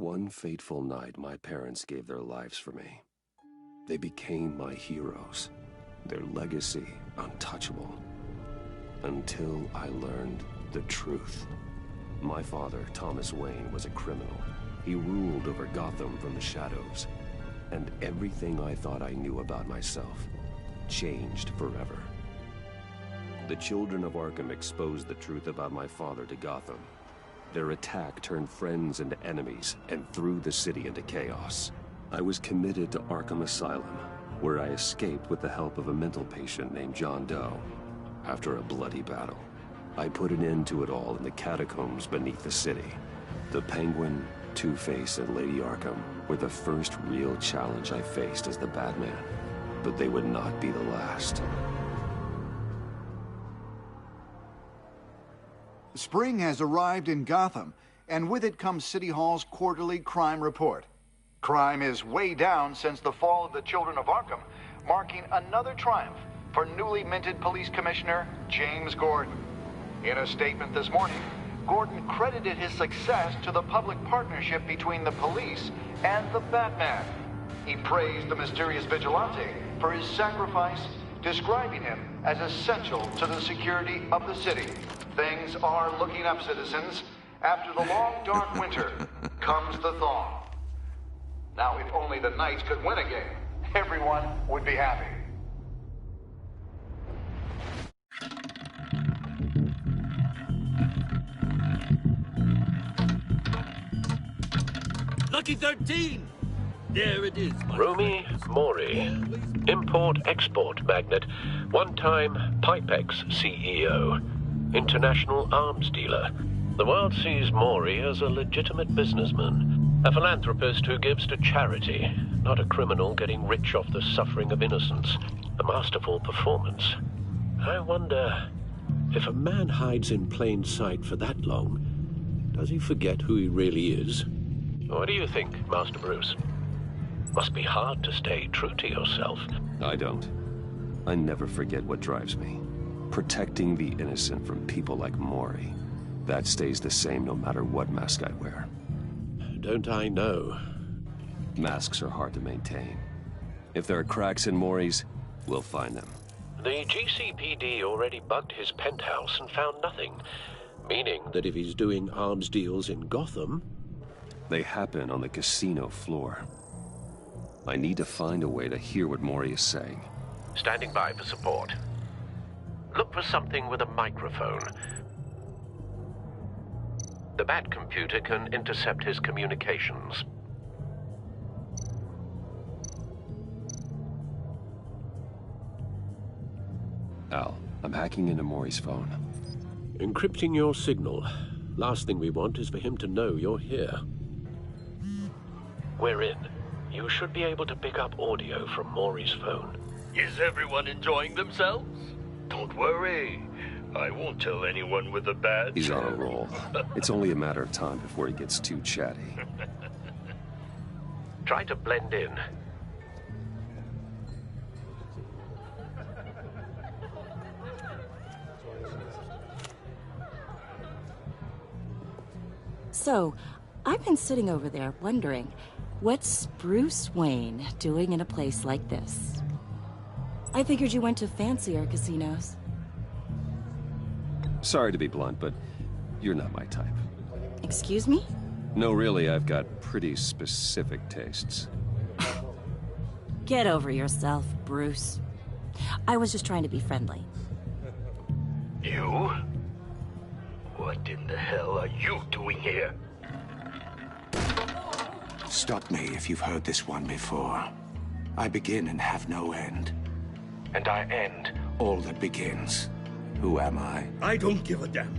One fateful night, my parents gave their lives for me. They became my heroes, their legacy untouchable. Until I learned the truth. My father, Thomas Wayne, was a criminal. He ruled over Gotham from the shadows. And everything I thought I knew about myself changed forever. The children of Arkham exposed the truth about my father to Gotham. Their attack turned friends into enemies and threw the city into chaos. I was committed to Arkham Asylum, where I escaped with the help of a mental patient named John Doe. After a bloody battle, I put an end to it all in the catacombs beneath the city. The Penguin, Two-Face, and Lady Arkham were the first real challenge I faced as the Batman, but they would not be the last. Spring has arrived in Gotham, and with it comes City Hall's quarterly crime report. Crime is way down since the fall of the Children of Arkham, marking another triumph for newly minted Police Commissioner James Gordon. In a statement this morning, Gordon credited his success to the public partnership between the police and the Batman. He praised the mysterious vigilante for his sacrifice, describing him as essential to the security of the city. Things are looking up, citizens. After the long, dark winter comes the thaw. Now, if only the Knights could win a game, everyone would be happy. Lucky 13! There it is. Rumi Mori, import-export magnate, one-time Pipex CEO, international arms dealer. The world sees Mori as a legitimate businessman, a philanthropist who gives to charity, not a criminal getting rich off the suffering of innocence. A masterful performance. I wonder, if a man hides in plain sight for that long, does he forget who he really is? What do you think, Master Bruce? Must be hard to stay true to yourself. I don't. I never forget what drives me. Protecting the innocent from people like Mori. That stays the same no matter what mask I wear. Don't I know? Masks are hard to maintain. If there are cracks in Mori's, we'll find them. The GCPD already bugged his penthouse and found nothing. Meaning that if he's doing arms deals in Gotham... They happen on the casino floor. I need to find a way to hear what Mori is saying. Standing by for support. Look for something with a microphone. The Bat computer can intercept his communications. Al, I'm hacking into Mori's phone. Encrypting your signal. Last thing we want is for him to know you're here. We're in. You should be able to pick up audio from Mori's phone. Is everyone enjoying themselves? Don't worry. I won't tell anyone with a badge. He's on a roll. It's only a matter of time before he gets too chatty. Try to blend in. So, I've been sitting over there wondering, what's Bruce Wayne doing in a place like this? I figured you went to fancier casinos. Sorry to be blunt, but you're not my type. Excuse me? No, really, I've got pretty specific tastes. Get over yourself, Bruce. I was just trying to be friendly. You? What in the hell are you doing here? Stop me if you've heard this one before. I begin and have no end. And I end all that begins. Who am I? I don't give a damn.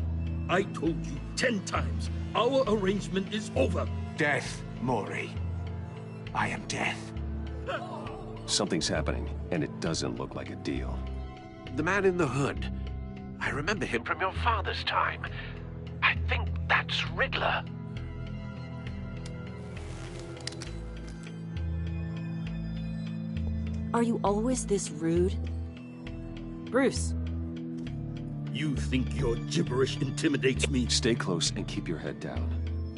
I told you 10 times. Our arrangement is over. Death, Mori. I am death. Something's happening, and it doesn't look like a deal. The man in the hood. I remember him from your father's time. I think that's Riddler. Are you always this rude? Bruce. You think your gibberish intimidates me? Stay close and keep your head down.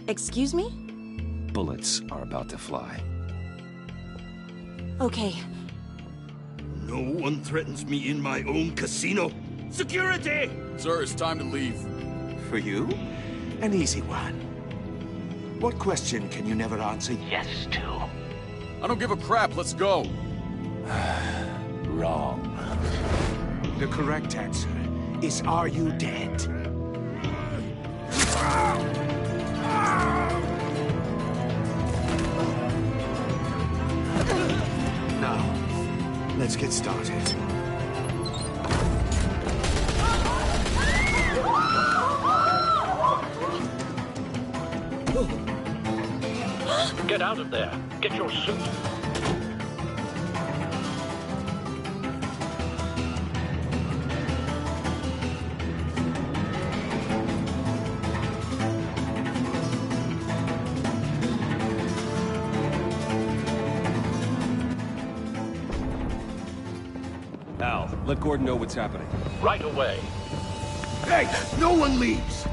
Excuse me? bullets are about to fly. Okay. No one threatens me in my own casino. Security! Sir, it's time to leave. For you? An easy one. What question can you never answer yes to? I don't give a crap, let's go. Wrong. The correct answer is, are you dead? Now, let's get started. Get out of there. Get your suit. Al, let Gordon know what's happening. Right away. Hey, no one leaves!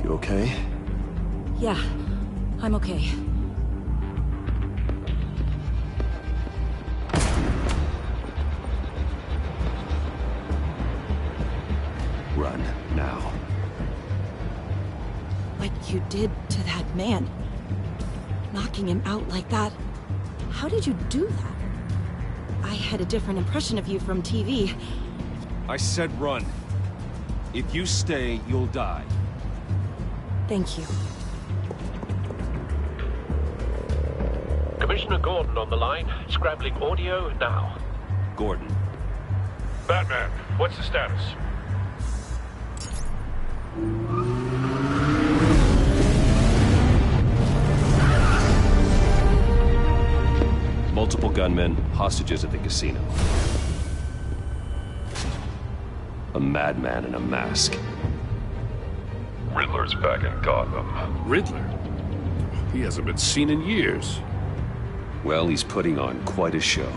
You okay? Yeah, I'm okay. Run, now. What you did to that man. Knocking him out like that. How did you do that? I had a different impression of you from TV. I said run. If you stay, you'll die. Thank you. Commissioner Gordon on the line. Scrabbling audio now. Gordon. Batman, what's the status? Multiple gunmen, hostages at the casino. A madman in a mask. Riddler's back in Gotham. Riddler? He hasn't been seen in years. Well, he's putting on quite a show.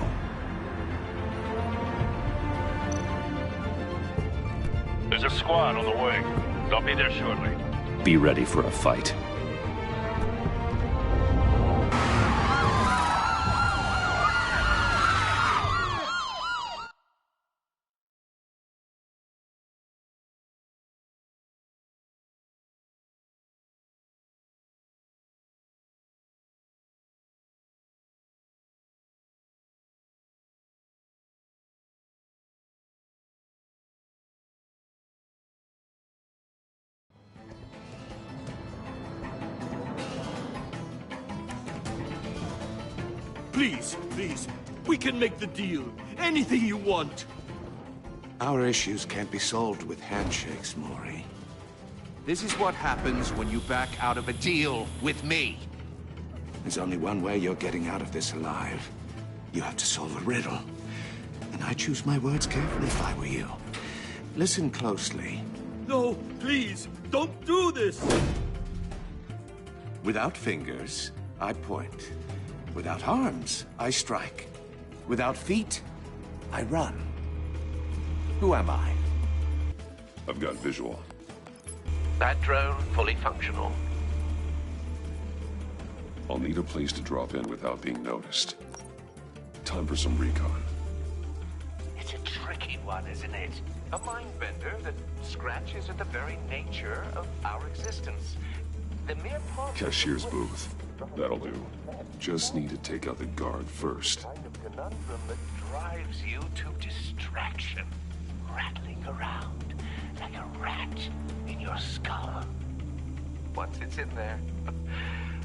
There's a squad on the way. They'll be there shortly. Be ready for a fight. Please, please, we can make the deal. Anything you want. Our issues can't be solved with handshakes, Maury. This is what happens when you back out of a deal with me. There's only one way you're getting out of this alive. You have to solve a riddle. And I choose my words carefully if I were you. Listen closely. No, please, don't do this. Without fingers, I point. Without arms, I strike. Without feet, I run. Who am I? I've got visual. That drone fully functional. I'll need a place to drop in without being noticed. Time for some recon. It's a tricky one, isn't it? A mind bender that scratches at the very nature of our existence. The mere Cashier's booth. That'll do. Just need to take out the guard first. kind of conundrum that drives you to distraction, rattling around like a rat in your skull. Once it's in there,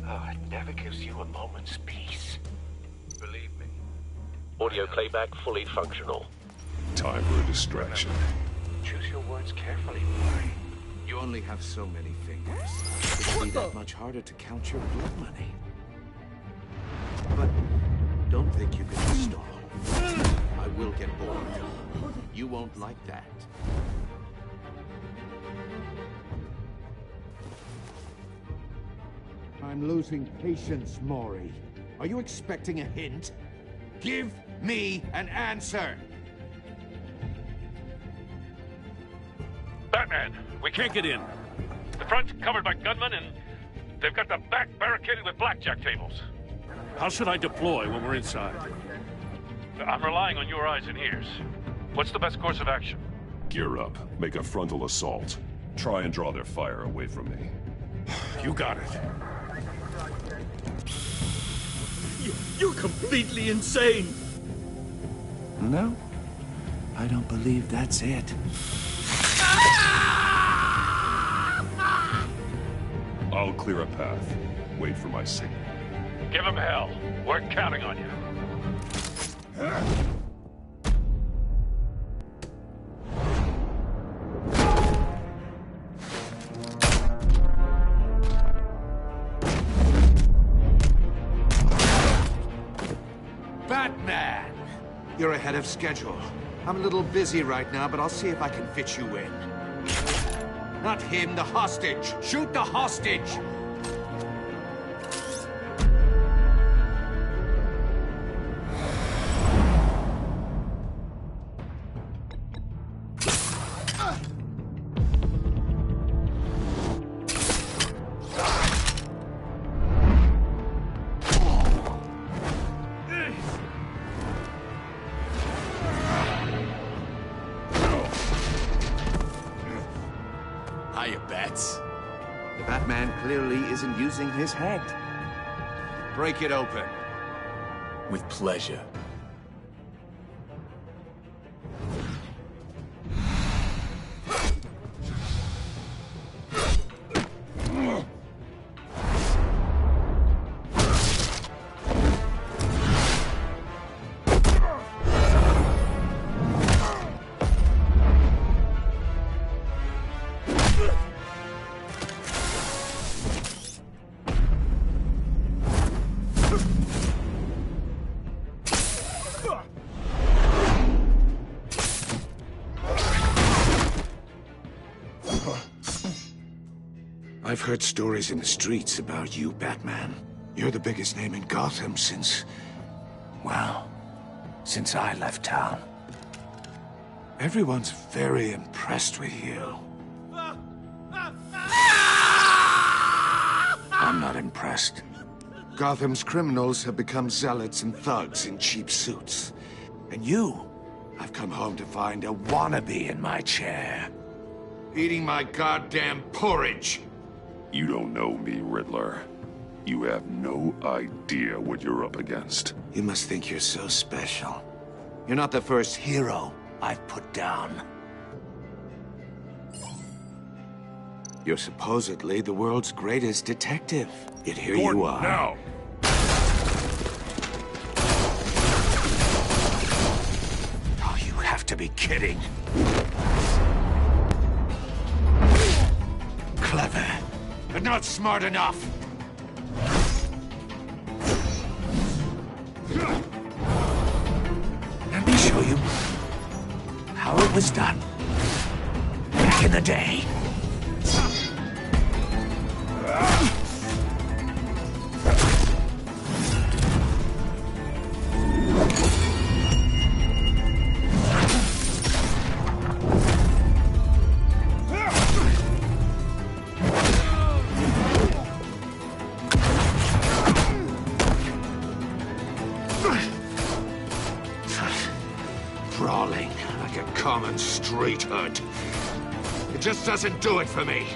oh, it never gives you a moment's peace. Believe me. Audio playback fully functional. Time for a distraction. Choose your words carefully, Maury. You only have so many fingers. It'll be that much harder to count your blood money. But don't think you can stall. I will get bored. You won't like that. I'm losing patience, Maury. Are you expecting a hint? Give me an answer! Batman, we can't get in. The front's covered by gunmen, and they've got the back barricaded with blackjack tables. How should I deploy when we're inside? I'm relying on your eyes and ears. What's the best course of action? Gear up. Make a frontal assault. Try and draw their fire away from me. You got it. You're completely insane! No, I don't believe that's it. I'll clear a path. Wait for my signal. Give him hell. We're counting on you. Batman! You're ahead of schedule. I'm a little busy right now, but I'll see if I can fit you in. Not him, the hostage! Shoot the hostage! Hiya, Bats. The Batman clearly isn't using his head. Break it open. With pleasure. I've heard stories in the streets about you, Batman. You're the biggest name in Gotham since I left town. Everyone's very impressed with you. I'm not impressed. Gotham's criminals have become zealots and thugs in cheap suits. And you, I've come home to find a wannabe in my chair. Eating my goddamn porridge. You don't know me, Riddler. You have no idea what you're up against. You must think you're so special. You're not the first hero I've put down. You're supposedly the world's greatest detective. Yet here Gordon, you are. now! Oh, you have to be kidding. Clever, but not smart enough. Let me show you how it was done back in the day. Brawling like a common street hood. It just doesn't do it for me.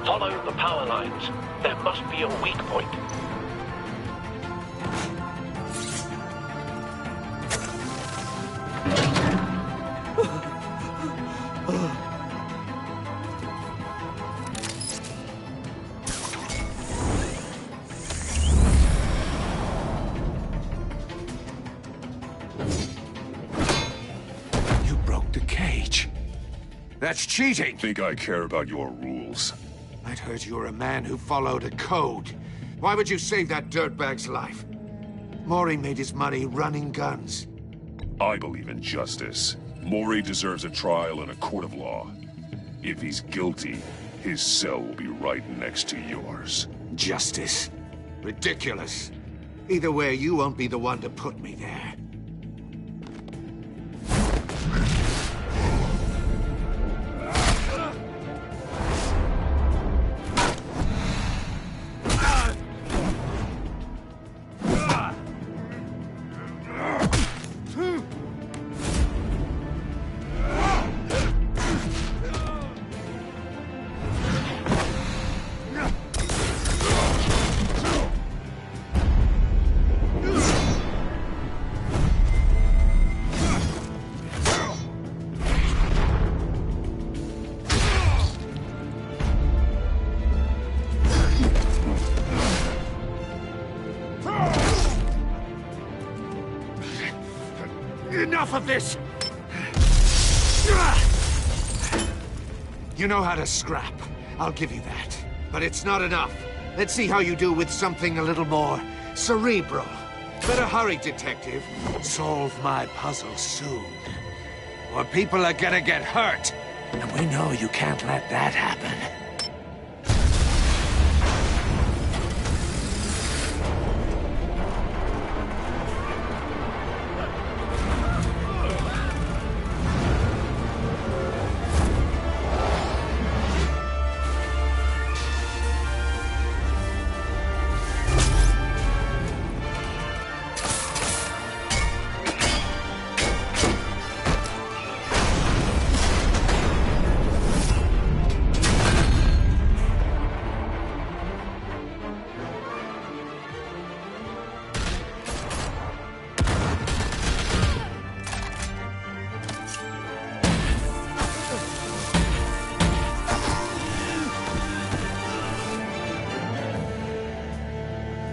Follow the power lines. There must be a weak point. You broke the cage. That's cheating. Think I care about your rules? I I'd heard you were a man who followed a code. Why would you save that dirtbag's life? Maury made his money running guns. I believe in justice. Maury deserves a trial in a court of law. If he's guilty, his cell will be right next to yours. Justice? Ridiculous. Either way, you won't be the one to put me there. Enough of this! You know how to scrap. I'll give you that. But it's not enough. Let's see how you do with something a little more cerebral. Better hurry, detective. Solve my puzzle soon. Or people are gonna get hurt. And we know you can't let that happen.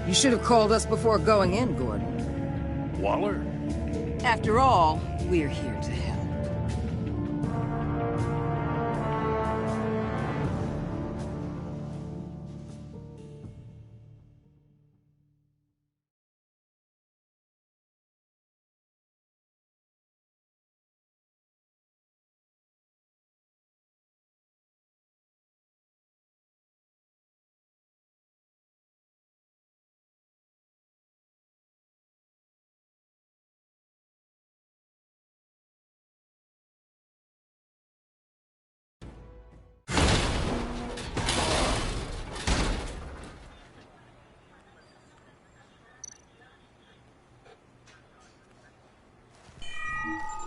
You should have called us before going in, Gordon. Waller? After all, we're here to help.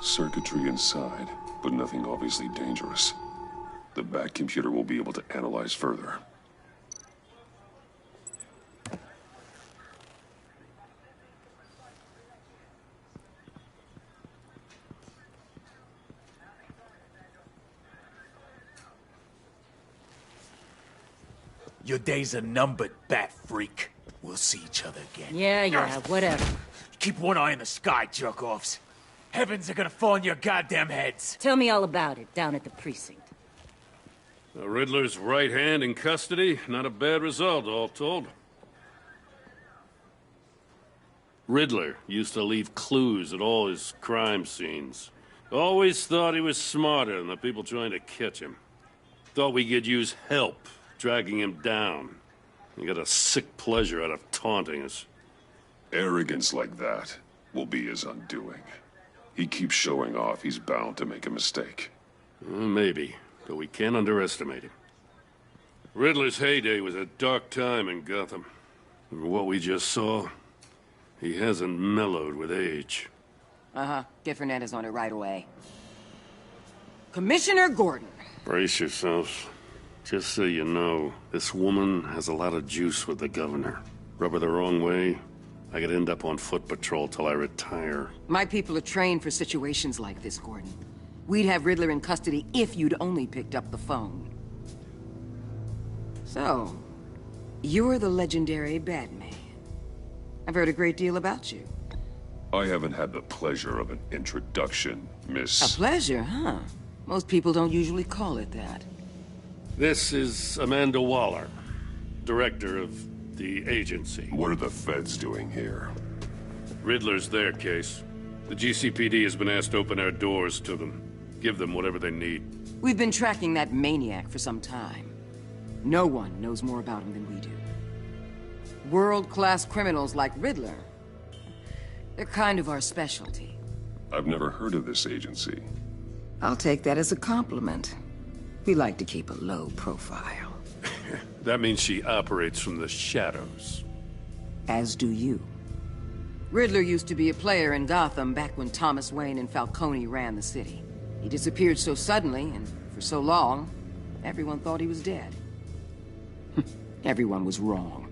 Circuitry inside, but nothing obviously dangerous. The back computer will be able to analyze further. Your days are numbered, bat freak. We'll see each other again. Yeah, whatever. Keep one eye in the sky, jerk-offs. Heavens are gonna fall on your goddamn heads. Tell me all about it down at the precinct. The Riddler's right hand in custody. Not a bad result, all told. Riddler used to leave clues at all his crime scenes. Always thought he was smarter than the people trying to catch him. Thought we could use help dragging him down. He got a sick pleasure out of taunting us. Arrogance like that will be his undoing. He keeps showing off, he's bound to make a mistake. Maybe, but we can't underestimate him. Riddler's heyday was a dark time in Gotham. And what we just saw, he hasn't mellowed with age. Get Fernandez on it right away. Commissioner Gordon. Brace yourselves. Just so you know, this woman has a lot of juice with the governor. Rub her the wrong way, I could end up on foot patrol till I retire. My people are trained for situations like this, Gordon. We'd have Riddler in custody if you'd only picked up the phone. So, you're the legendary Batman. I've heard a great deal about you. I haven't had the pleasure of an introduction, Miss... A pleasure, huh? Most people don't usually call it that. This is Amanda Waller, director of the agency. What are the feds doing here? Riddler's their case. The GCPD has been asked to open our doors to them. Give them whatever they need. We've been tracking that maniac for some time. No one knows more about him than we do. World-class criminals like Riddler, they're kind of our specialty. I've never heard of this agency. I'll take that as a compliment. We like to keep a low profile. That means she operates from the shadows. As do you. Riddler used to be a player in Gotham back when Thomas Wayne and Falcone ran the city. He disappeared so suddenly and for so long, everyone thought he was dead. Everyone was wrong.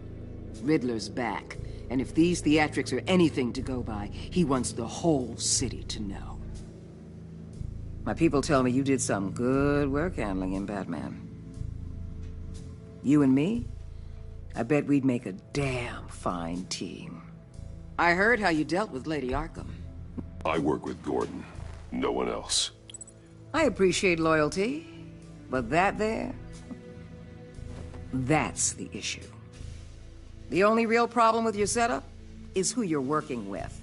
Riddler's back, and if these theatrics are anything to go by, he wants the whole city to know. My people tell me you did some good work handling him, Batman. You and me? I bet we'd make a damn fine team. I heard how you dealt with Lady Arkham. I work with Gordon. No one else. I appreciate loyalty, but that there... that's the issue. The only real problem with your setup is who you're working with.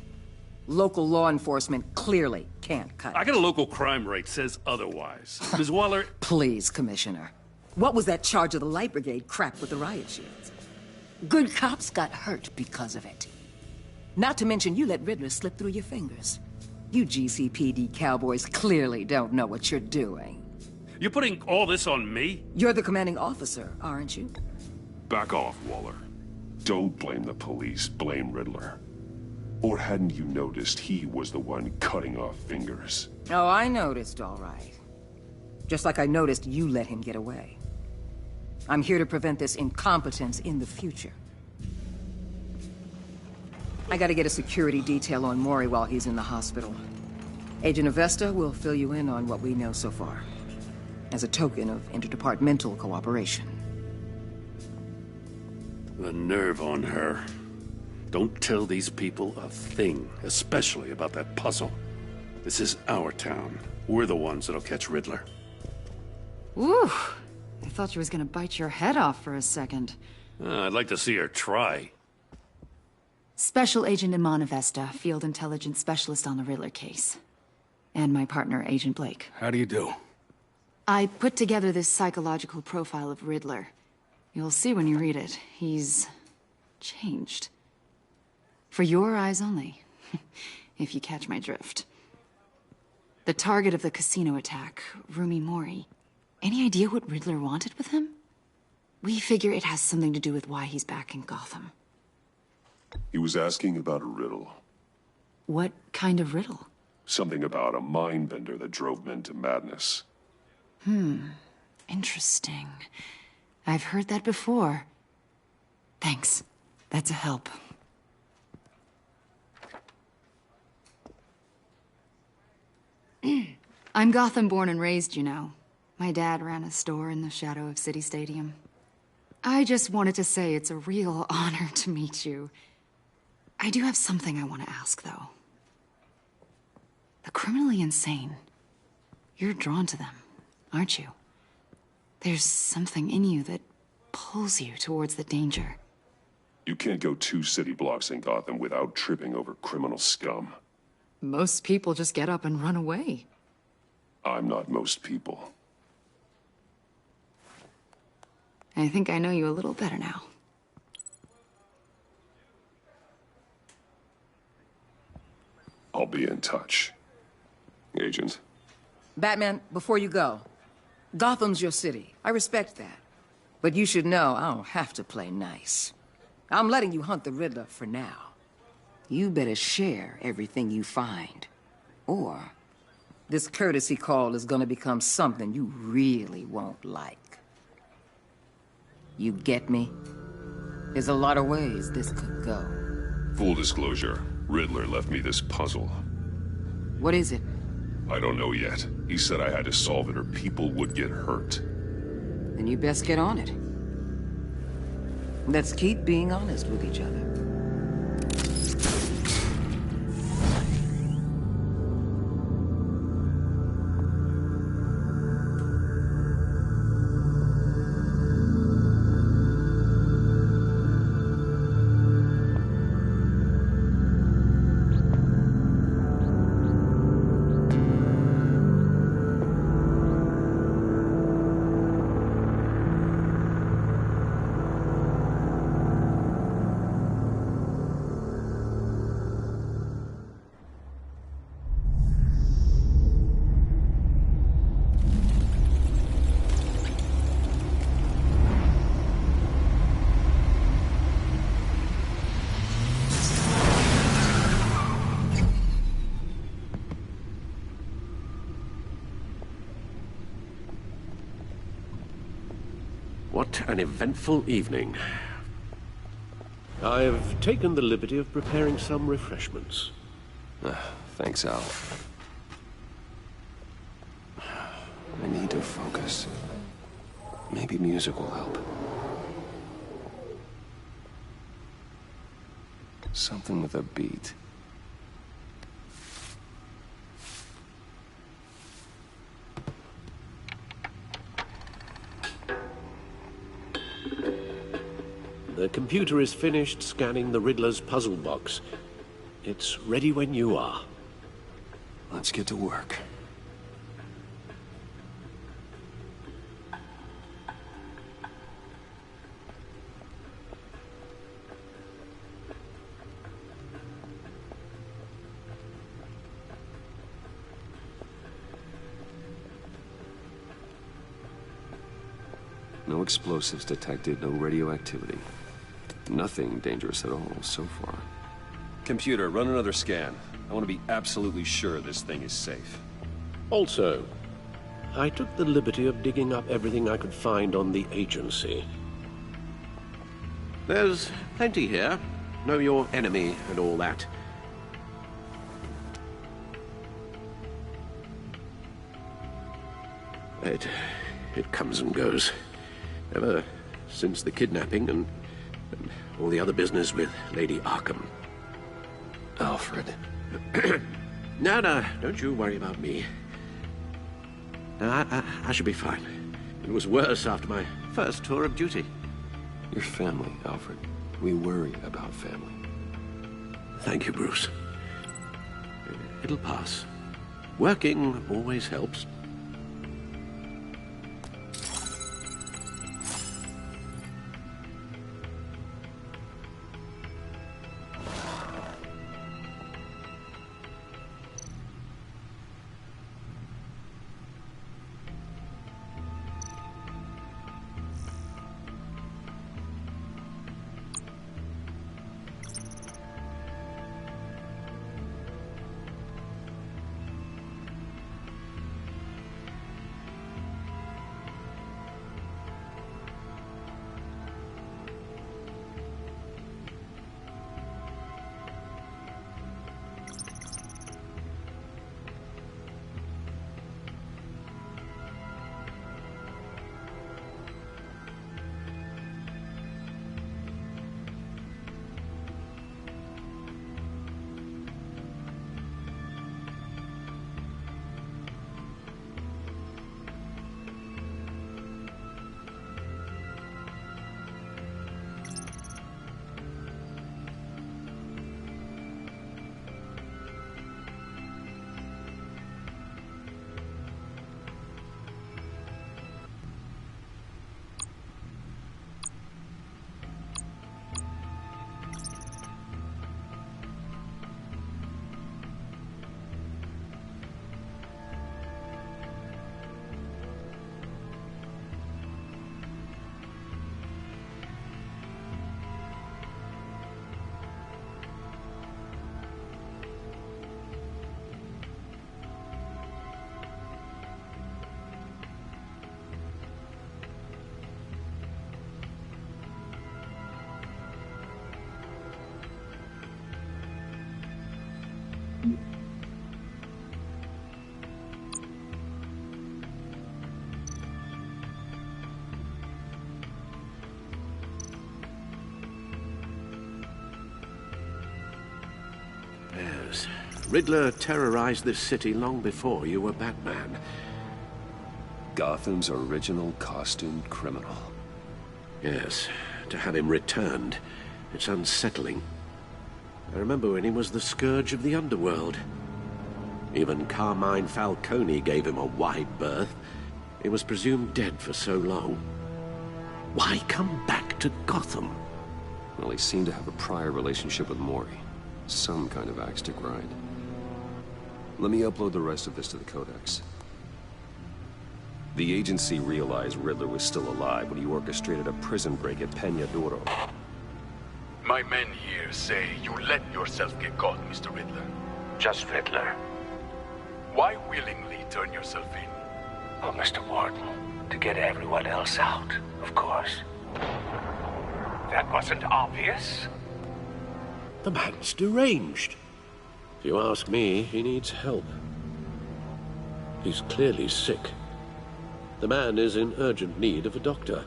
Local law enforcement clearly can't cut it. I got a local crime rate says otherwise. Ms. Waller... Please, Commissioner. What was that charge of the Light Brigade crap with the riot shields? Good cops got hurt because of it. Not to mention you let Riddler slip through your fingers. You GCPD cowboys clearly don't know what you're doing. You're putting all this on me? You're the commanding officer, aren't you? Back off, Waller. Don't blame the police, blame Riddler. Or hadn't you noticed he was the one cutting off fingers? Oh, I noticed, all right. Just like I noticed you let him get away. I'm here to prevent this incompetence in the future. I gotta get a security detail on Maury while he's in the hospital. Agent Avesta will fill you in on what we know so far, as a token of interdepartmental cooperation. The nerve on her. Don't tell these people a thing, especially about that puzzle. This is our town. We're the ones that'll catch Riddler. Ooh, I thought she was gonna bite your head off for a second. I'd like to see her try. Special Agent Iman Avesta, Field Intelligence Specialist on the Riddler case. And my partner, Agent Blake. How do you do? I put together this psychological profile of Riddler. You'll see when you read it. He's... changed. For your eyes only, if you catch my drift. The target of the casino attack, Rumi Mori. Any idea what Riddler wanted with him? We figure it has something to do with why he's back in Gotham. He was asking about a riddle. What kind of riddle? Something about a mind bender that drove men to madness. Interesting. I've heard that before. Thanks. That's a help. I'm Gotham born and raised, you know. My dad ran a store in the shadow of City Stadium. I just wanted to say it's a real honor to meet you. I do have something I want to ask, though. The criminally insane. You're drawn to them, aren't you? There's something in you that pulls you towards the danger. You can't go 2 city blocks in Gotham without tripping over criminal scum. Most people just get up and run away. I'm not most people. I think I know you a little better now. I'll be in touch. Agent? Batman, before you go, Gotham's your city. I respect that. But you should know I don't have to play nice. I'm letting you hunt the Riddler for now. You better share everything you find. Or this courtesy call is gonna become something you really won't like. You get me? There's a lot of ways this could go. Full disclosure, Riddler left me this puzzle. What is it? I don't know yet. He said I had to solve it or people would get hurt. Then you best get on it. Let's keep being honest with each other. What an eventful evening. I've taken the liberty of preparing some refreshments. Thanks, Al. I need to focus. Maybe music will help. Something with a beat. The computer is finished scanning the Riddler's puzzle box. It's ready when you are. Let's get to work. No explosives detected, no radioactivity. Nothing dangerous at all so far. Computer, run another scan. I want to be absolutely sure this thing is safe. Also, I took the liberty of digging up everything I could find on the agency. There's plenty here. Know your enemy and all that. It comes and goes. Ever since the kidnapping and all the other business with Lady Arkham. Alfred. No, don't you worry about me. No, I should be fine. It was worse after my first tour of duty. Your family, Alfred. We worry about family. Thank you, Bruce. It'll pass. Working always helps. Yes. Riddler terrorized this city long before you were Batman. Gotham's original costumed criminal. Yes. To have him returned, it's unsettling. I remember when he was the scourge of the underworld. Even Carmine Falcone gave him a wide berth. He was presumed dead for so long. Why come back to Gotham? Well, he seemed to have a prior relationship with Mori. Some kind of axe to grind. Let me upload the rest of this to the Codex. The agency realized Riddler was still alive when he orchestrated a prison break at Peñadoro. My men here say you let yourself get caught, Mr. Riddler. Just Riddler. Why willingly turn yourself in? Oh, Mr. Warden, To get everyone else out, of course. That wasn't obvious. The man's deranged. If you ask me, he needs help. He's clearly sick. The man is in urgent need of a doctor.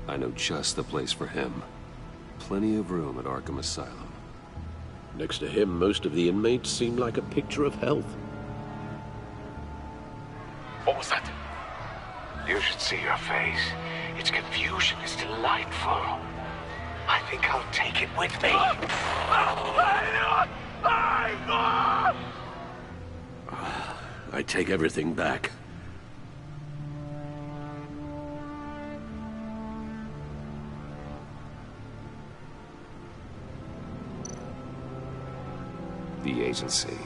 I know just the place for him. Plenty of room at Arkham Asylum. Next to him, most of the inmates seem like a picture of health. What was that? You should see your face. Its confusion is delightful. I think I'll take it with me. I take everything back. The agency.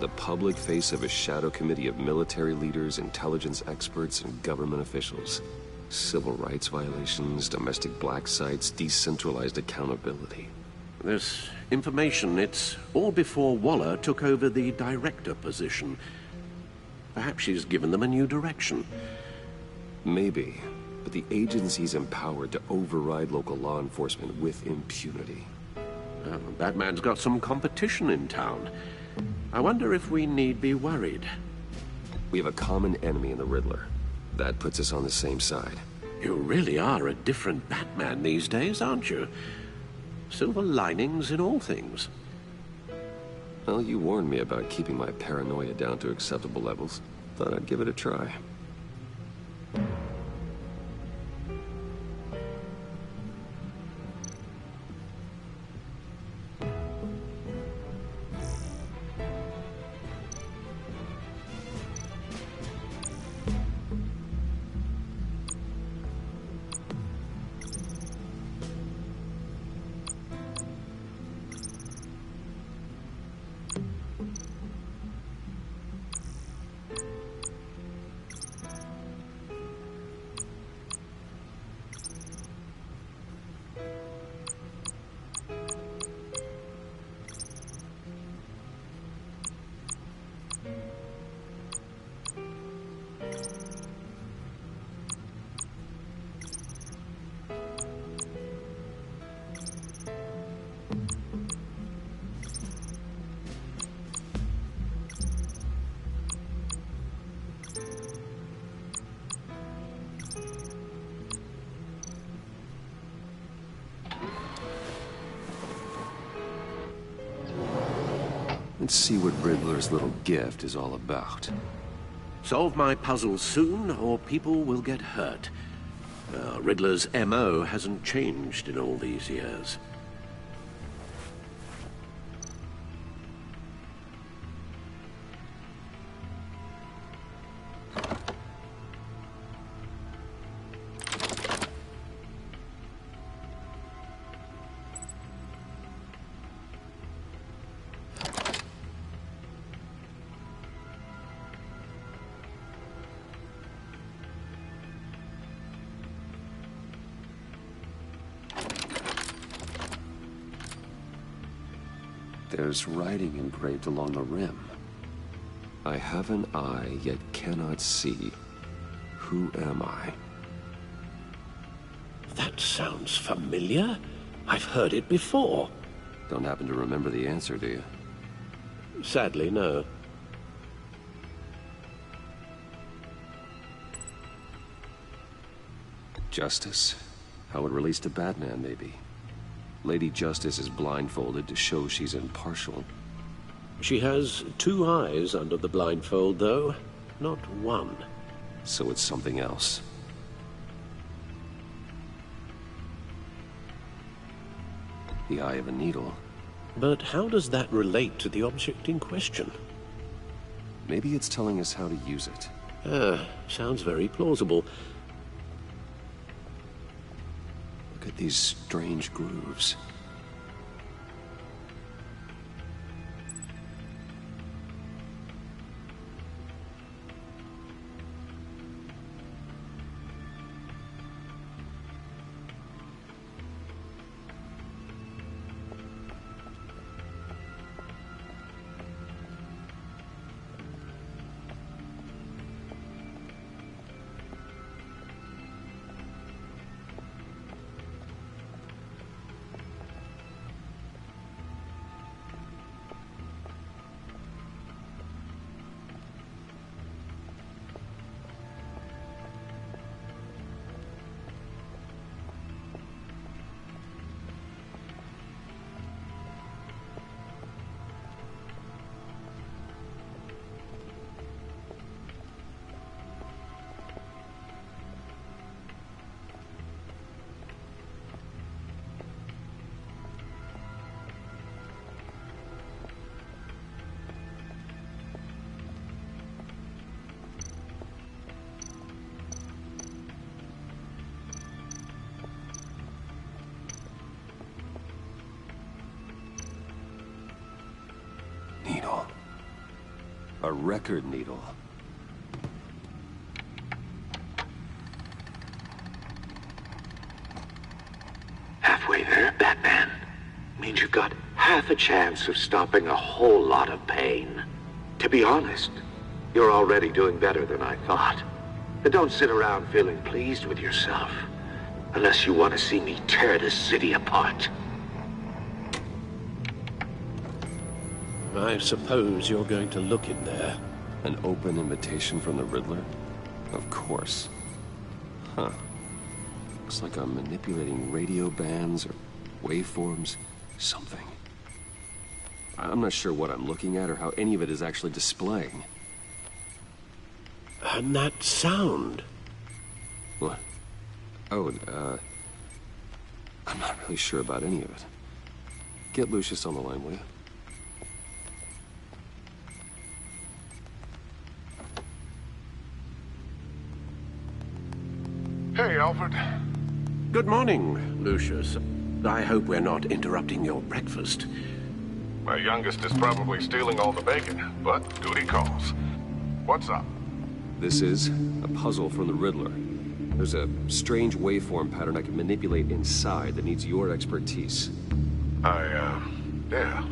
The public face of a shadow committee of military leaders, intelligence experts, and government officials. Civil rights violations, domestic black sites, decentralized accountability. This information, it's all before Waller took over the director position. Perhaps she's given them a new direction. Maybe, but the agency's empowered to override local law enforcement with impunity. Batman's got some competition in town. I wonder if we need be worried. We have a common enemy in the Riddler. That puts us on the same side. You really are a different Batman these days, aren't you? Silver linings in all things. Well, you warned me about keeping my paranoia down to acceptable levels. Thought I'd give it a try. Let's see what Riddler's little gift is all about. Solve my puzzle soon, or people will get hurt. Riddler's M.O. hasn't changed in all these years. There's writing engraved along the rim. I have an eye, yet cannot see. Who am I? That sounds familiar. I've heard it before. Don't happen to remember the answer, do you? Sadly, no. Justice? How it relates to Batman, maybe. Lady Justice is blindfolded to show she's impartial. She has two eyes under the blindfold, though, not one. So it's something else. The eye of a needle. But how does that relate to the object in question? Maybe it's telling us how to use it. Sounds very plausible. Look at these strange grooves. A record needle. Halfway there, Batman. Means you've got half a chance of stopping a whole lot of pain. To be honest, you're already doing better than I thought. But don't sit around feeling pleased with yourself. Unless you want to see me tear this city apart. I suppose you're going to look in there. An open invitation from the Riddler? Of course. Huh. Looks like I'm manipulating radio bands or waveforms. Something. I'm not sure what I'm looking at or how any of it is actually displaying. And that sound? What? Oh, I'm not really sure about any of it. Get Lucius on the line, will you? Hey, Alfred. Good morning, Lucius. I hope we're not interrupting your breakfast. My youngest is probably stealing all the bacon, but duty calls. What's up? This is a puzzle from the Riddler. There's a strange waveform pattern I can manipulate inside that needs your expertise. Yeah,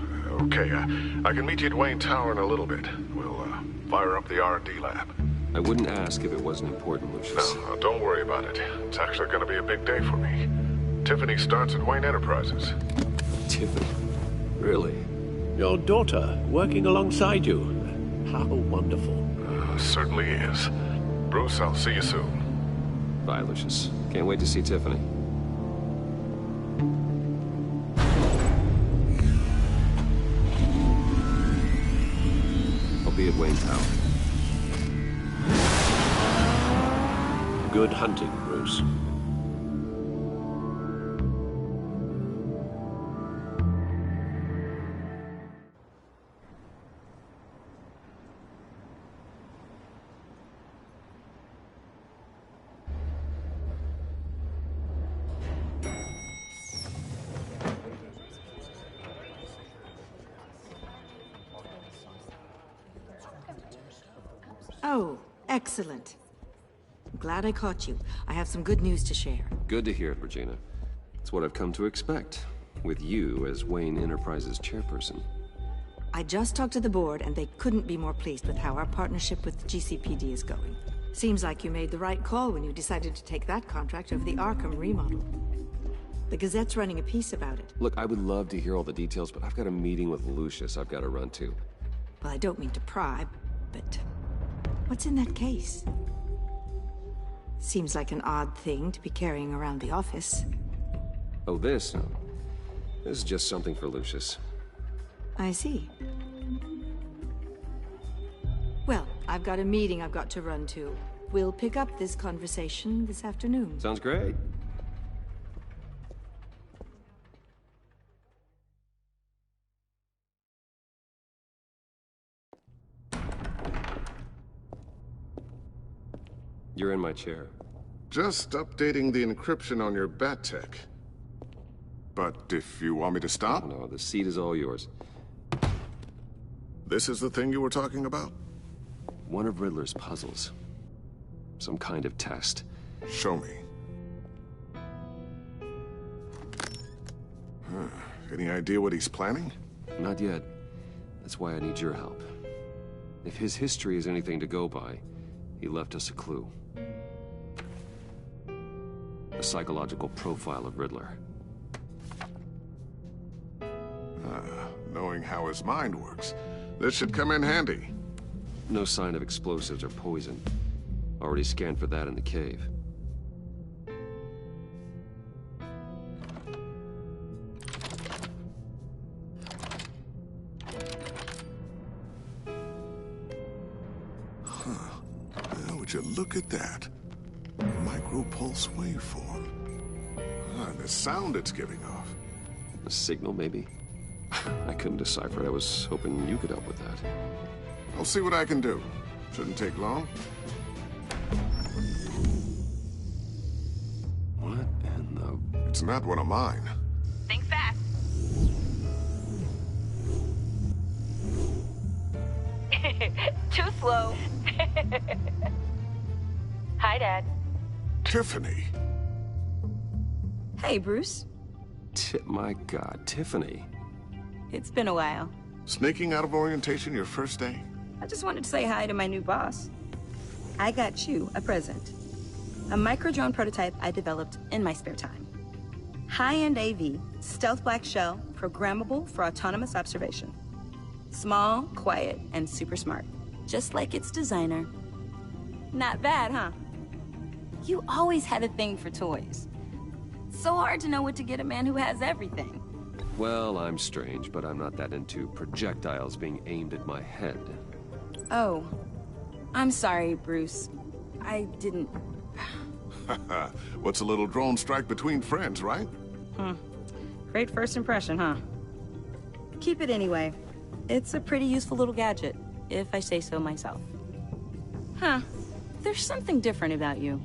okay. I can meet you at Wayne Tower in a little bit. We'll, fire up the R&D lab. I wouldn't ask if it wasn't important, Lucius. No, don't worry about it. It's actually gonna be a big day for me. Tiffany starts at Wayne Enterprises. Tiffany? Really? Your daughter, working alongside you. How wonderful. Certainly is. Bruce, I'll see you soon. Bye, Lucius. Can't wait to see Tiffany. I'll be at Wayne Tower. Good hunting, Bruce. Oh, excellent. I'm glad I caught you. I have some good news to share. Good to hear it, Regina. It's what I've come to expect, with you as Wayne Enterprises chairperson. I just talked to the board, and they couldn't be more pleased with how our partnership with GCPD is going. Seems like you made the right call when you decided to take that contract over the Arkham remodel. The Gazette's running a piece about it. Look, I would love to hear all the details, but I've got a meeting with Lucius I've got to run to. Well, I don't mean to pry, but what's in that case? Seems like an odd thing to be carrying around the office. Oh, this? No. This is just something for Lucius. I see. Well, I've got a meeting I've got to run to. We'll pick up this conversation this afternoon. Sounds great. You're in my chair. Just updating the encryption on your bat tech. But if you want me to stop? No, the seat is all yours. This is the thing you were talking about? One of Riddler's puzzles. Some kind of test. Show me. Any idea what he's planning? Not yet. That's why I need your help. If his history is anything to go by, he left us a clue. A psychological profile of Riddler. Knowing how his mind works, this should come in handy. No sign of explosives or poison. Already scanned for that in the cave. Would you look at that? Micropulse waveform. And the sound it's giving off. A signal, maybe? I couldn't decipher it. I was hoping you could help with that. I'll see what I can do. Shouldn't take long. What in the... It's not one of mine. Think fast. Too slow. Hi, Dad. Tiffany. Hey, Bruce. My God, Tiffany. It's been a while. Sneaking out of orientation your first day? I just wanted to say hi to my new boss. I got you a present. A micro-drone prototype I developed in my spare time. High-end AV, stealth black shell, programmable for autonomous observation. Small, quiet, and super smart. Just like its designer. Not bad, huh? You always had a thing for toys. So hard to know what to get a man who has everything. Well, I'm strange, but I'm not that into projectiles being aimed at my head. Oh. I'm sorry, Bruce. I didn't... What's a little drone strike between friends, right? Great first impression, huh? Keep it anyway. It's a pretty useful little gadget, if I say so myself. Huh. There's something different about you.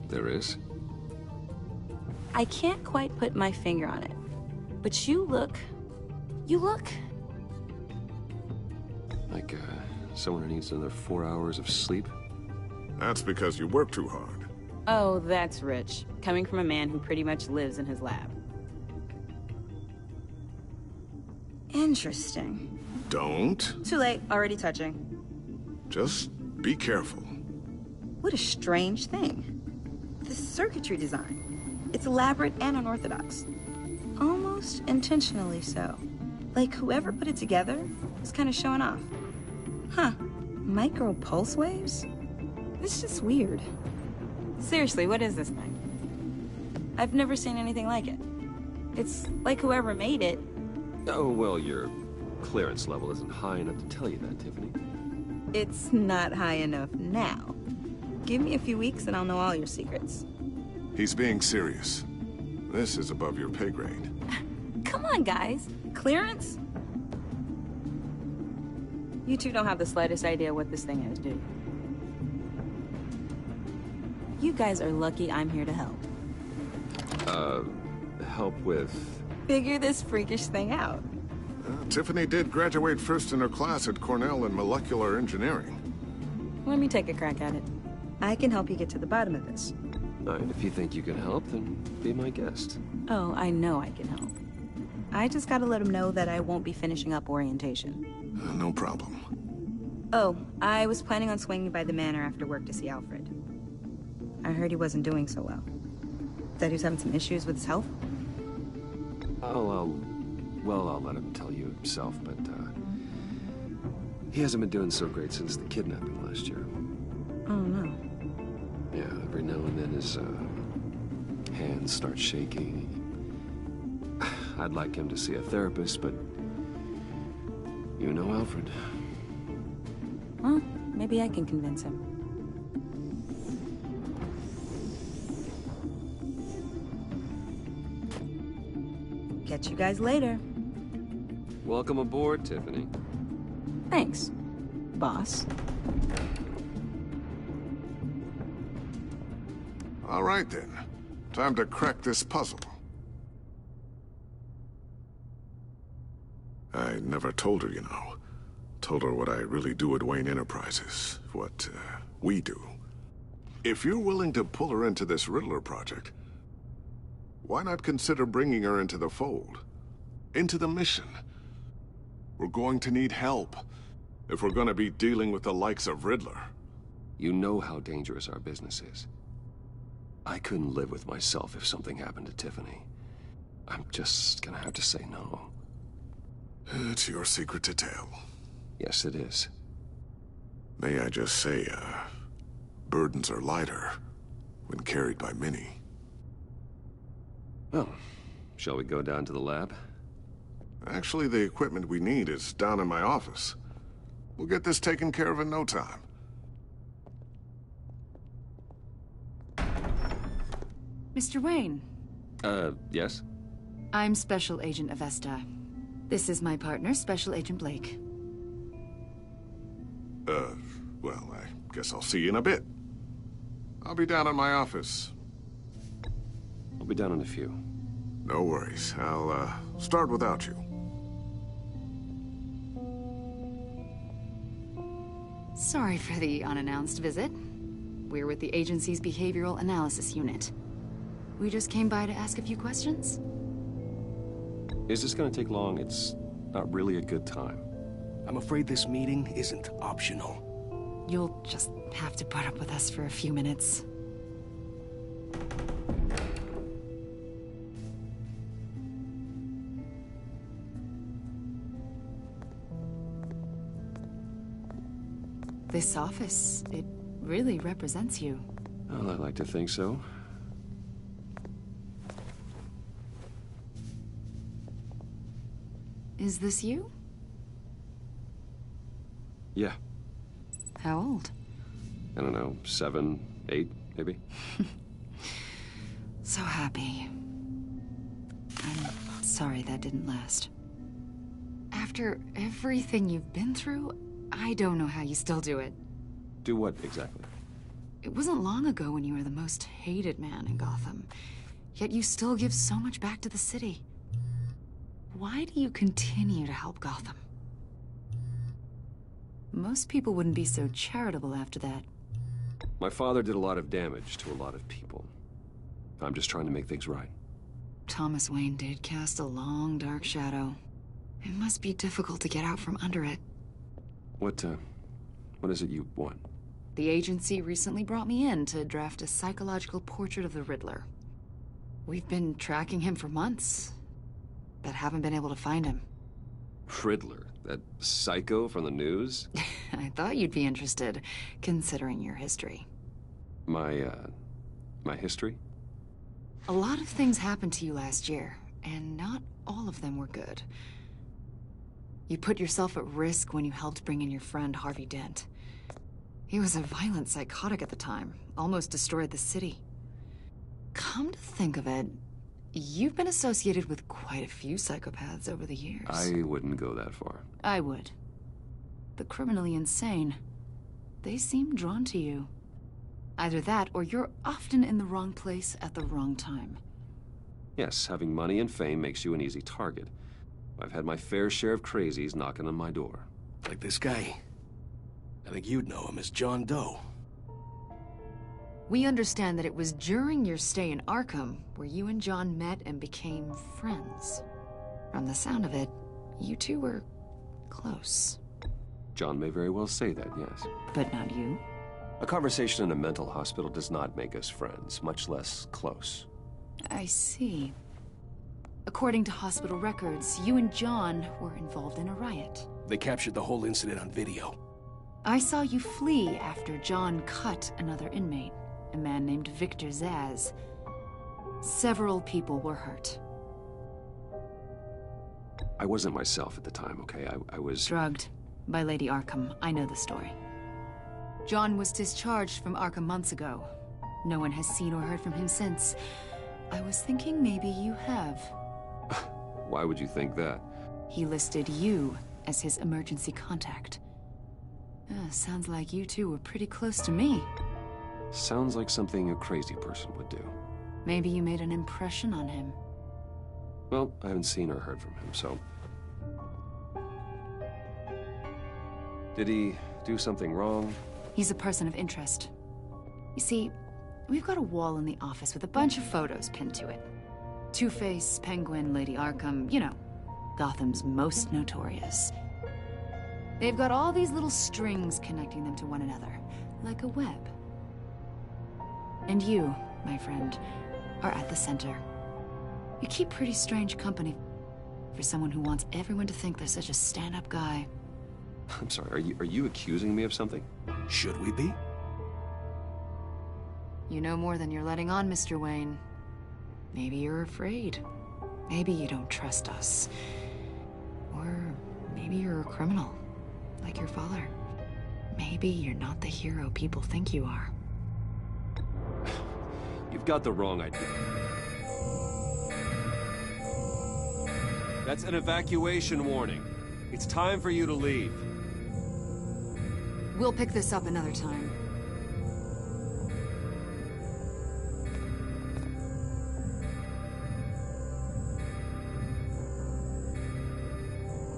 There is? I can't quite put my finger on it. But you look... Like, someone who needs another 4 hours of sleep? That's because you work too hard. Oh, that's rich. Coming from a man who pretty much lives in his lab. Interesting. Don't. Too late. Already touching. Just be careful. What a strange thing. The circuitry design. It's elaborate and unorthodox. Almost intentionally so. Like whoever put it together was kind of showing off. Huh. Micro pulse waves? It's just weird. Seriously, what is this thing? I've never seen anything like it. It's like whoever made it... Oh, well, your clearance level isn't high enough to tell you that, Tiffany. It's not high enough now. Give me a few weeks and I'll know all your secrets. He's being serious. This is above your pay grade. Come on, guys. Clearance? You two don't have the slightest idea what this thing is, do you? You guys are lucky I'm here to help. Help with... Figure this freakish thing out. Tiffany did graduate first in her class at Cornell in molecular engineering. Let me take a crack at it. I can help you get to the bottom of this. All right, if you think you can help, then be my guest. Oh, I know I can help. I just gotta let him know that I won't be finishing up orientation. No problem. Oh, I was planning on swinging by the manor after work to see Alfred. I heard he wasn't doing so well. That he was having some issues with his health? I'll let him tell you himself, but, he hasn't been doing so great since the kidnapping last year. Oh, no. Yeah, every now and then his, hands start shaking. I'd like him to see a therapist, but... You know Alfred. Well, maybe I can convince him. Catch you guys later. Welcome aboard, Tiffany. Thanks, boss. All right, then. Time to crack this puzzle. I never told her, you know. Told her what I really do at Wayne Enterprises. What, we do. If you're willing to pull her into this Riddler project, why not consider bringing her into the fold? Into the mission? We're going to need help if we're going to be dealing with the likes of Riddler. You know how dangerous our business is. I couldn't live with myself if something happened to Tiffany. I'm just gonna have to say no. It's your secret to tell. Yes, it is. May I just say, burdens are lighter when carried by many. Well, shall we go down to the lab? Actually, the equipment we need is down in my office. We'll get this taken care of in no time. Mr. Wayne. Yes? I'm Special Agent Avesta. This is my partner, Special Agent Blake. Well, I guess I'll see you in a bit. I'll be down in my office. I'll be down in a few. No worries. I'll, start without you. Sorry for the unannounced visit. We're with the agency's behavioral analysis unit. We just came by to ask a few questions. Is this gonna take long? It's not really a good time. I'm afraid this meeting isn't optional. You'll just have to put up with us for a few minutes. This office, it really represents you. Well, I like to think so. Is this you? Yeah. How old? I don't know, 7, 8, maybe? So happy. I'm sorry that didn't last. After everything you've been through, I don't know how you still do it. Do what, exactly? It wasn't long ago when you were the most hated man in Gotham. Yet you still give so much back to the city. Why do you continue to help Gotham? Most people wouldn't be so charitable after that. My father did a lot of damage to a lot of people. I'm just trying to make things right. Thomas Wayne did cast a long, dark shadow. It must be difficult to get out from under it. What is it you want? The agency recently brought me in to draft a psychological portrait of the Riddler. We've been tracking him for months, but haven't been able to find him. Riddler? That psycho from the news? I thought you'd be interested, considering your history. My history? A lot of things happened to you last year, and not all of them were good. You put yourself at risk when you helped bring in your friend Harvey Dent. He was a violent psychotic at the time, almost destroyed the city. Come to think of it, you've been associated with quite a few psychopaths over the years. I wouldn't go that far. I would. The criminally insane. They seem drawn to you. Either that, or you're often in the wrong place at the wrong time. Yes, having money and fame makes you an easy target. I've had my fair share of crazies knocking on my door. Like this guy. I think you'd know him as John Doe. We understand that it was during your stay in Arkham where you and John met and became friends. From the sound of it, you two were close. John may very well say that, yes. But not you. A conversation in a mental hospital does not make us friends, much less close. I see. According to hospital records, you and John were involved in a riot. They captured the whole incident on video. I saw you flee after John cut another inmate, a man named Victor Zsasz. Several people were hurt. I wasn't myself at the time, okay? I was... drugged by Lady Arkham. I know the story. John was discharged from Arkham months ago. No one has seen or heard from him since. I was thinking maybe you have. Why would you think that? He listed you as his emergency contact. Sounds like you two were pretty close to me. Sounds like something a crazy person would do. Maybe you made an impression on him. Well, I haven't seen or heard from him, so... Did he do something wrong? He's a person of interest. You see, we've got a wall in the office with a bunch of photos pinned to it. Two-Face, Penguin, Lady Arkham, you know, Gotham's most notorious. They've got all these little strings connecting them to one another, like a web. And you, my friend, are at the center. You keep pretty strange company for someone who wants everyone to think they're such a stand-up guy. I'm sorry, are you accusing me of something? Should we be? You know more than you're letting on, Mr. Wayne. Maybe you're afraid. Maybe you don't trust us. Or maybe you're a criminal, like your father. Maybe you're not the hero people think you are. You've got the wrong idea. That's an evacuation warning. It's time for you to leave. We'll pick this up another time.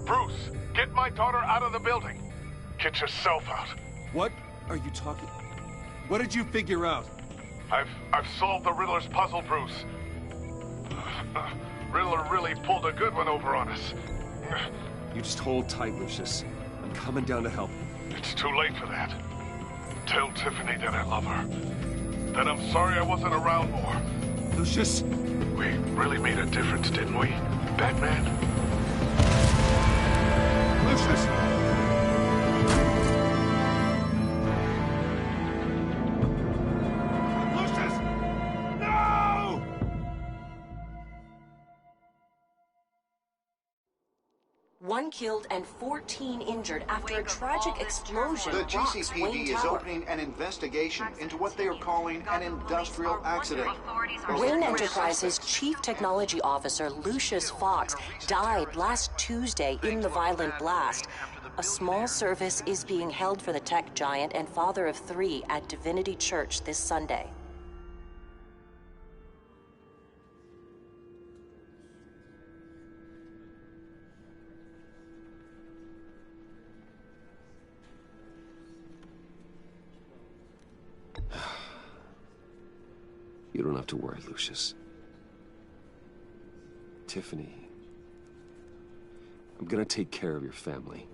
Bruce, get my daughter out of the building. Get yourself out. What are you talking? What did you figure out? I've solved the Riddler's puzzle, Bruce. Riddler really pulled a good one over on us. You just hold tight, Lucius. I'm coming down to help. It's too late for that. Tell Tiffany that I love her. That I'm sorry I wasn't around more. Lucius! We really made a difference, didn't we, Batman? Lucius! One killed and 14 injured after a tragic explosion. The rocks Wayne GCPD is Tower. opening an investigation into what they are calling an industrial accident. Wayne Enterprises' chief technology officer, Lucius Fox, died last Tuesday in the violent blast. A small service is being held for the tech giant and father of 3 at Divinity Church this Sunday. You don't have to worry, Lucius. Tiffany, I'm gonna take care of your family.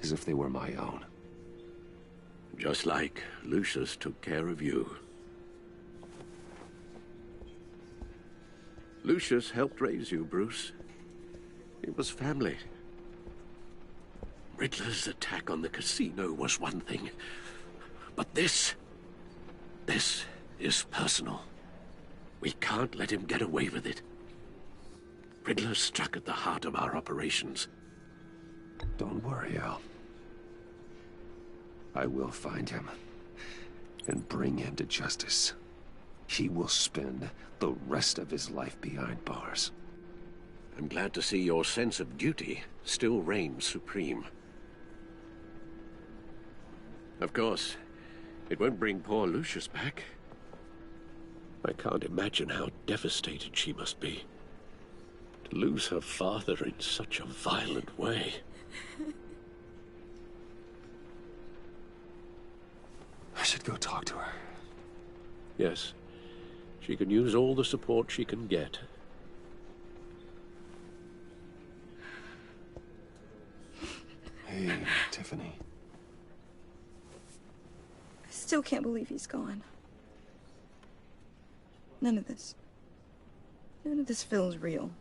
As if they were my own. Just like Lucius took care of you. Lucius helped raise you, Bruce. It was family. Riddler's attack on the casino was one thing. But this is personal. We can't let him get away with it. Riddler struck at the heart of our operations. Don't worry, Al. I will find him and bring him to justice. He will spend the rest of his life behind bars. I'm glad to see your sense of duty still reigns supreme. Of course, it won't bring poor Lucius back. I can't imagine how devastated she must be. To lose her father in such a violent way. I should go talk to her. Yes, she can use all the support she can get. Hey, Tiffany. I still can't believe he's gone. None of this feels real.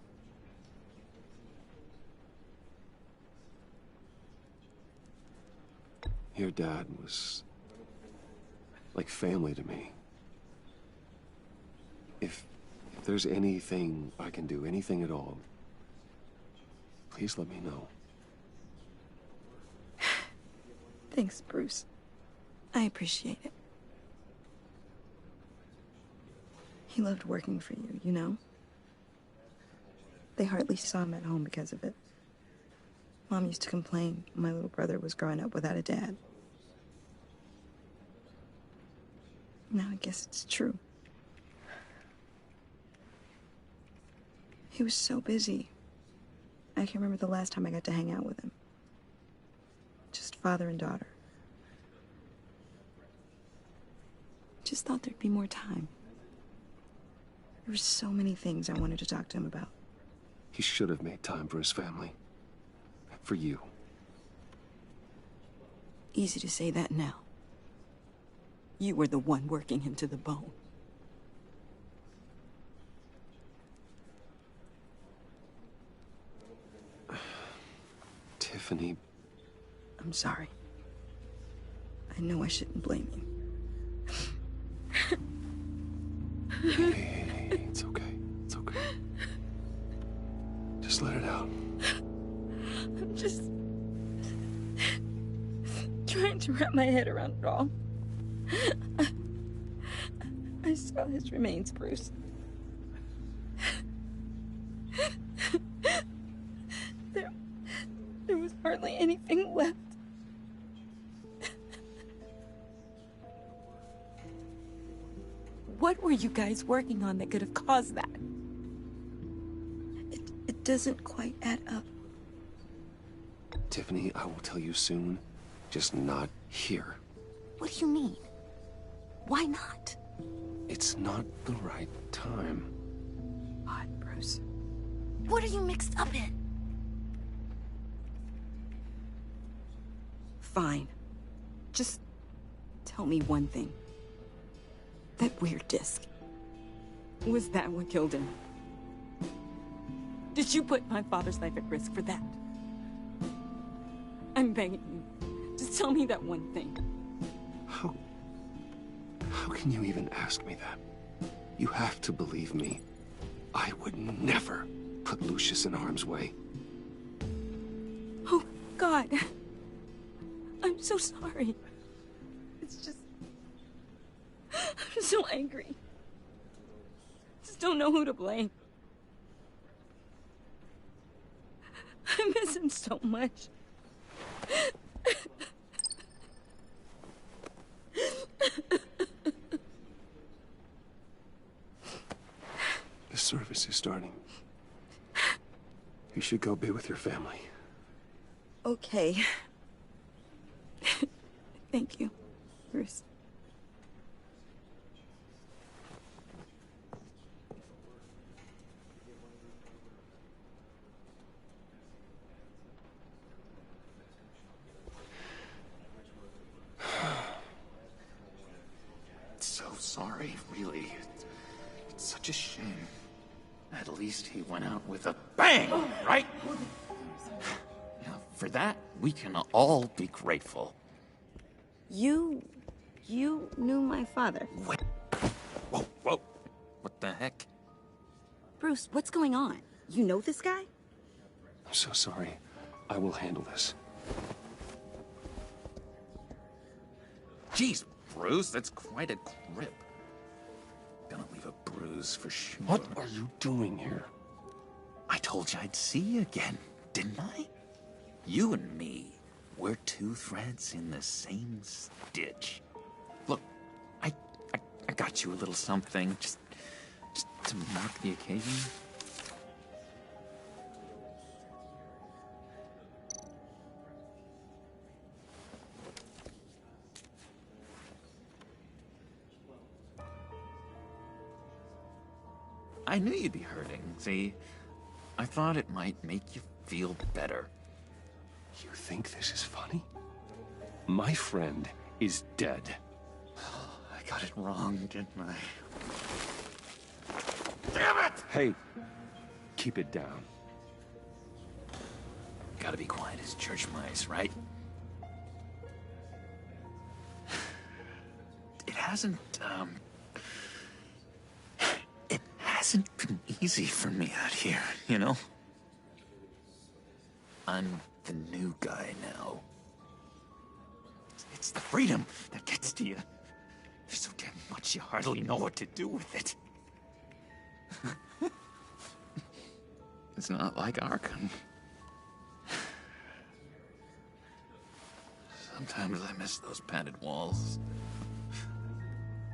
Your dad was like family to me. If there's anything I can do, anything at all, please let me know. Thanks, Bruce. I appreciate it. He loved working for you, you know? They hardly saw him at home because of it. Mom used to complain my little brother was growing up without a dad. Now I guess it's true. He was so busy. I can remember the last time I got to hang out with him. Just father and daughter. Just thought there'd be more time. There were so many things I wanted to talk to him about. He should have made time for his family. For you. Easy to say that now. You were the one working him to the bone. Tiffany. I'm sorry. I know I shouldn't blame you. Hey, it's okay. It's okay. Just let it out. I'm just trying to wrap my head around it all. I saw his remains, Bruce. There was hardly anything left. What were you guys working on that could have caused that? It doesn't quite add up. Tiffany, I will tell you soon. Just not here. What do you mean? Why not? It's not the right time. God, Bruce. What are you mixed up in? Fine. Just tell me one thing. That weird disc. Was that what killed him? Did you put my father's life at risk for that? I'm begging you. Just tell me that one thing. How can you even ask me that? You have to believe me. I would never put Lucius in harm's way. Oh, God. I'm so sorry. It's just... I'm so angry. Just don't know who to blame. I miss him so much. The service is starting. You should go be with your family. Okay. Thank you, Bruce. So sorry, really. It's such a shame. At least he went out with a bang, right? Yeah, for that, we can all be grateful. You knew my father. Wait. Whoa, whoa. What the heck? Bruce, what's going on? You know this guy? I'm so sorry. I will handle this. Jeez, Bruce, that's quite a grip. Gonna leave a bruise for sure. What are you doing here? I told you I'd see you again, didn't I? You and me, we're two threads in the same stitch. Look, I got you a little something, just to mark the occasion. I knew you'd be hurting, see? I thought it might make you feel better. You think this is funny? My friend is dead. I got it wrong, didn't I? Damn it! Hey, keep it down. Gotta be quiet as church mice, right? It hasn't been easy for me out here, you know? I'm the new guy now. It's the freedom that gets to you. There's so damn much you hardly know what to do with it. It's not like Arkham. Sometimes I miss those padded walls.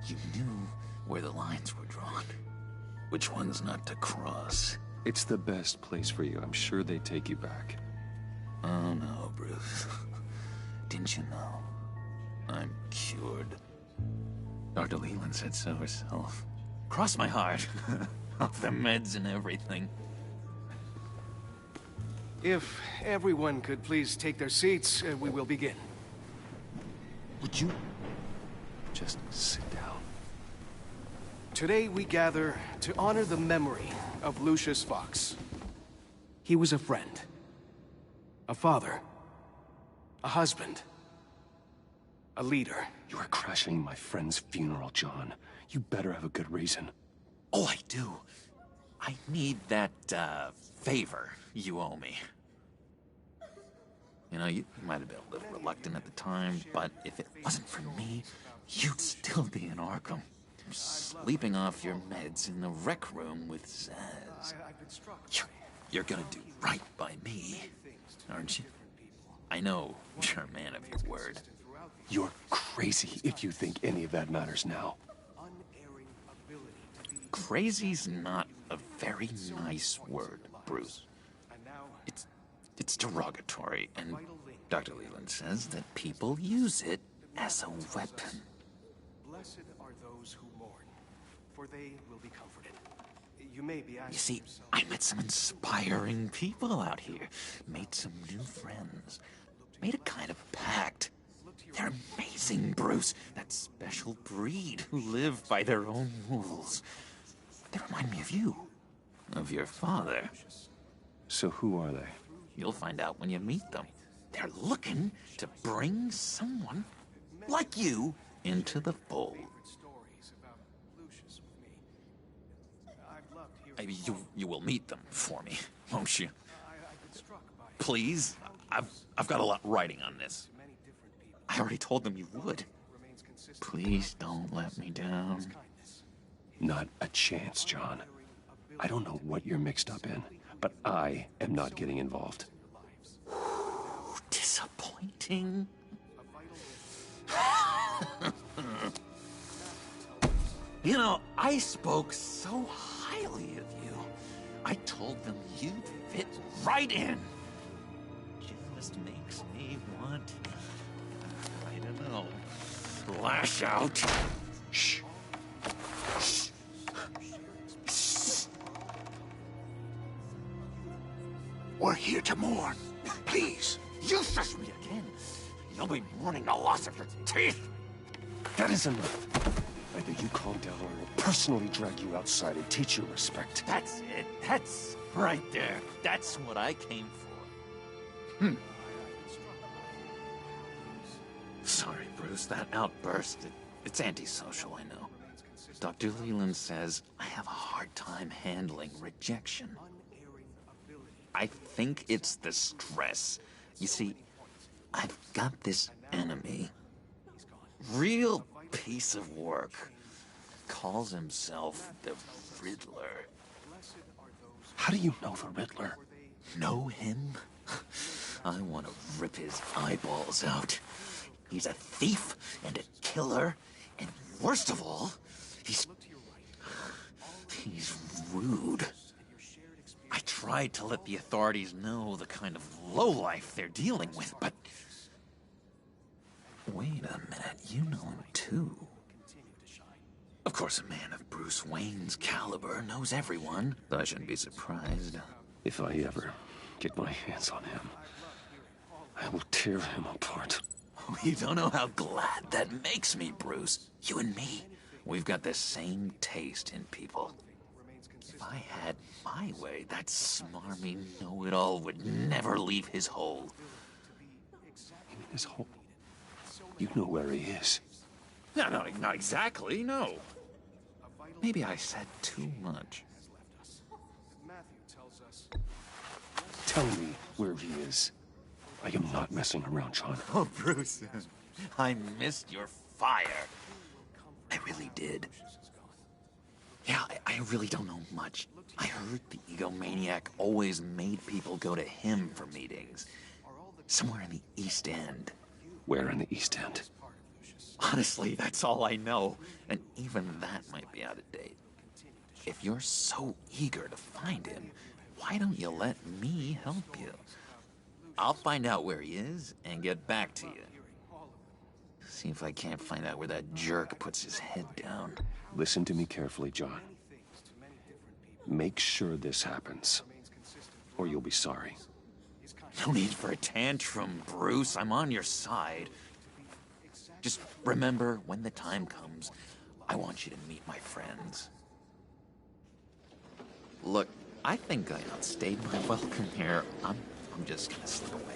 You knew where the lines were drawn. Which ones not to cross. It's the best place for you. I'm sure they take you back. Oh no, Bruce. Didn't you know? I'm cured. Dr. Leland said so herself. Cross my heart. Off the meds and everything. If everyone could please take their seats, we will begin. Would you just sit down? Today we gather to honor the memory of Lucius Fox. He was a friend, a father, a husband, a leader. You are crashing my friend's funeral, John. You better have a good reason. Oh, I do. I need that, favor you owe me. You know, you might have been a little reluctant at the time, but if it wasn't for me, you'd still be in Arkham. Sleeping off your meds in the rec room with Zaz. You're gonna do right by me, aren't you? I know you're a man of your word. You're crazy if you think any of that matters now. Crazy's not a very nice word, Bruce. It's derogatory, and Dr. Leland says that people use it as a weapon. Blessed are those who mourn, for they will be comforted. You may be asking You see, yourself, I met some inspiring people out here. Made some new friends. Made a kind of pact. They're amazing, Bruce. That special breed who live by their own rules. They remind me of you. Of your father. So who are they? You'll find out when you meet them. They're looking to bring someone like you into the fold. You will meet them for me, won't you? Please? I've got a lot writing on this. I already told them you would. Please don't let me down. Not a chance, John. I don't know what you're mixed up in, but I am not getting involved. Disappointing. You know, I spoke so highly of you. I told them you fit right in. Just makes me want, I don't know, lash out. Shh. Shh. Shh. We're here to mourn. Please. You shush me again. You'll be mourning the loss of your teeth. That is enough. Either you calm down or I'll personally drag you outside and teach you respect. That's it. That's right there. That's what I came for. Sorry, Bruce. That outburst, it's antisocial, I know. Dr. Leland says I have a hard time handling rejection. I think it's the stress. You see, I've got this enemy. Real piece of work. Calls himself the Riddler. How do you know the Riddler? Know him? I want to rip his eyeballs out. He's a thief and a killer, and worst of all, he's rude. I tried to let the authorities know the kind of lowlife they're dealing with, but... Wait a minute, you know him too. Of course, a man of Bruce Wayne's caliber knows everyone, so I shouldn't be surprised. If I ever get my hands on him, I will tear him apart. You don't know how glad that makes me, Bruce. You and me, we've got the same taste in people. If I had my way, that smarmy know-it-all would never leave his hole. His hole? You know where he is. No, not exactly, no. Maybe I said too much. Tell me where he is. I am not messing around, John. Oh, Bruce, I missed your fire. I really did. Yeah, I really don't know much. I heard the egomaniac always made people go to him for meetings. Somewhere in the East End. Where in the East End? Honestly, that's all I know. And even that might be out of date. If you're so eager to find him, why don't you let me help you? I'll find out where he is and get back to you. See if I can't find out where that jerk puts his head down. Listen to me carefully, John. Make sure this happens, or you'll be sorry. No need for a tantrum, Bruce. I'm on your side. Just remember, when the time comes, I want you to meet my friends. Look, I think I outstayed my welcome here. I'm just gonna slip away.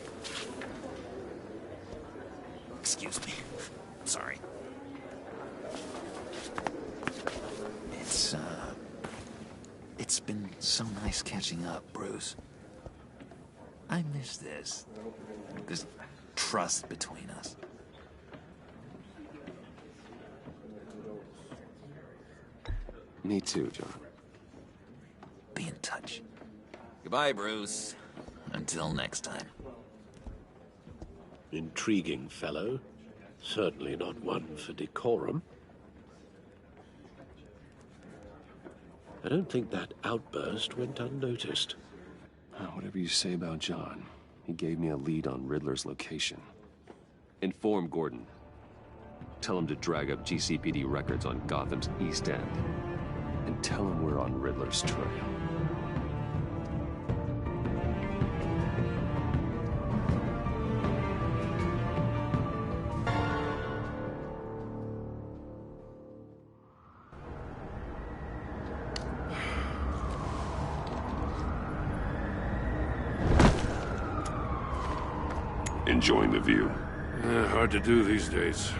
Excuse me. Sorry. It's been so nice catching up, Bruce. I miss this trust between us. Me too, John. Be in touch. Goodbye, Bruce. Until next time. Intriguing fellow. Certainly not one for decorum. I don't think that outburst went unnoticed. Whatever you say about John, he gave me a lead on Riddler's location. Inform Gordon. Tell him to drag up GCPD records on Gotham's East End. And tell him we're on Riddler's trail. Enjoying the view? Hard to do these days.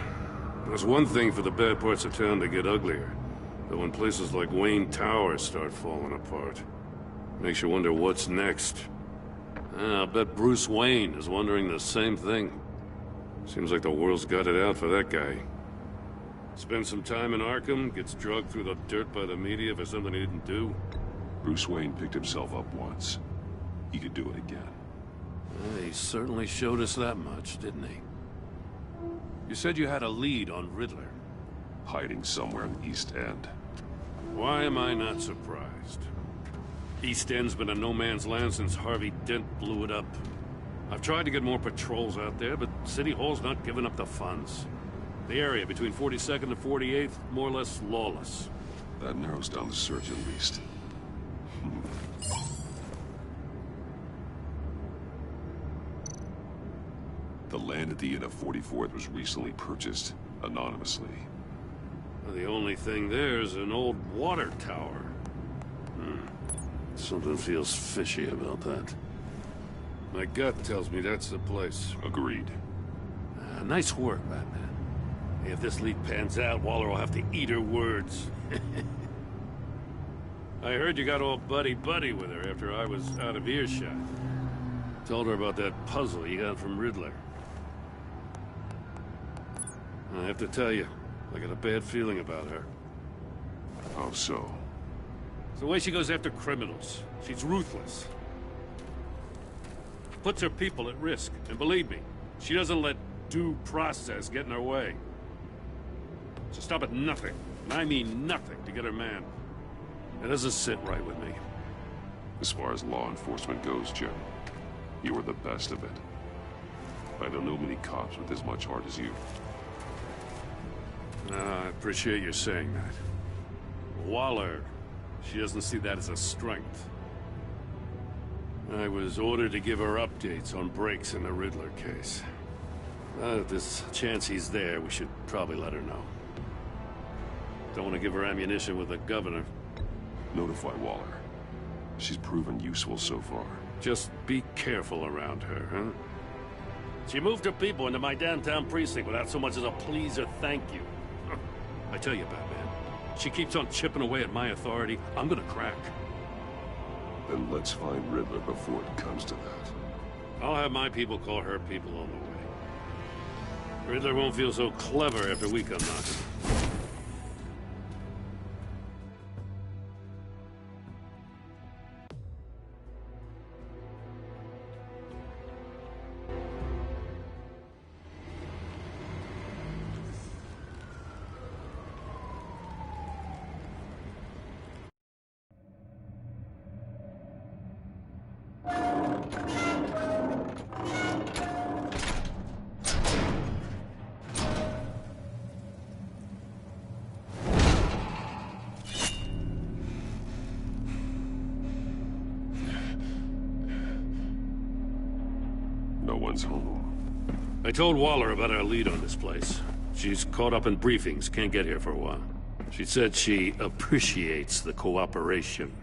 There's one thing for the bad parts of town to get uglier. But when places like Wayne Tower start falling apart, makes you wonder what's next. I'll bet Bruce Wayne is wondering the same thing. Seems like the world's got it out for that guy. Spends some time in Arkham, gets drugged through the dirt by the media for something he didn't do. Bruce Wayne picked himself up once. He could do it again. He certainly showed us that much, didn't he? You said you had a lead on Riddler. Hiding somewhere in the East End. Why am I not surprised? East End's been a no-man's land since Harvey Dent blew it up. I've tried to get more patrols out there, but City Hall's not giving up the funds. The area between 42nd and 48th, more or less lawless. That narrows down the search at least. The land at the end of 44th was recently purchased, anonymously. The only thing there is an old water tower. Something feels fishy about that. My gut tells me that's the place. Agreed. Nice work, Batman. If this lead pans out, Waller will have to eat her words. I heard you got all buddy-buddy with her after I was out of earshot. Told her about that puzzle you got from Riddler. I have to tell you, I got a bad feeling about her. How so? It's the way she goes after criminals. She's ruthless. Puts her people at risk. And believe me, she doesn't let due process get in her way. So stop at nothing, and I mean nothing, to get her man. It doesn't sit right with me. As far as law enforcement goes, Jim, you were the best of it. I don't know many cops with as much heart as you. I appreciate you saying that. Waller, she doesn't see that as a strength. I was ordered to give her updates on breaks in the Riddler case. If this chance he's there, we should probably let her know. Don't want to give her ammunition with the governor. Notify Waller. She's proven useful so far. Just be careful around her, huh? She moved her people into my downtown precinct without so much as a please or thank you. I tell you, Batman, she keeps on chipping away at my authority, I'm gonna crack. Then let's find Riddler before it comes to that. I'll have my people call her people on the way. Riddler won't feel so clever after we come knocking. No one's home. I told Waller about our lead on this place. She's caught up in briefings, can't get here for a while. She said she appreciates the cooperation.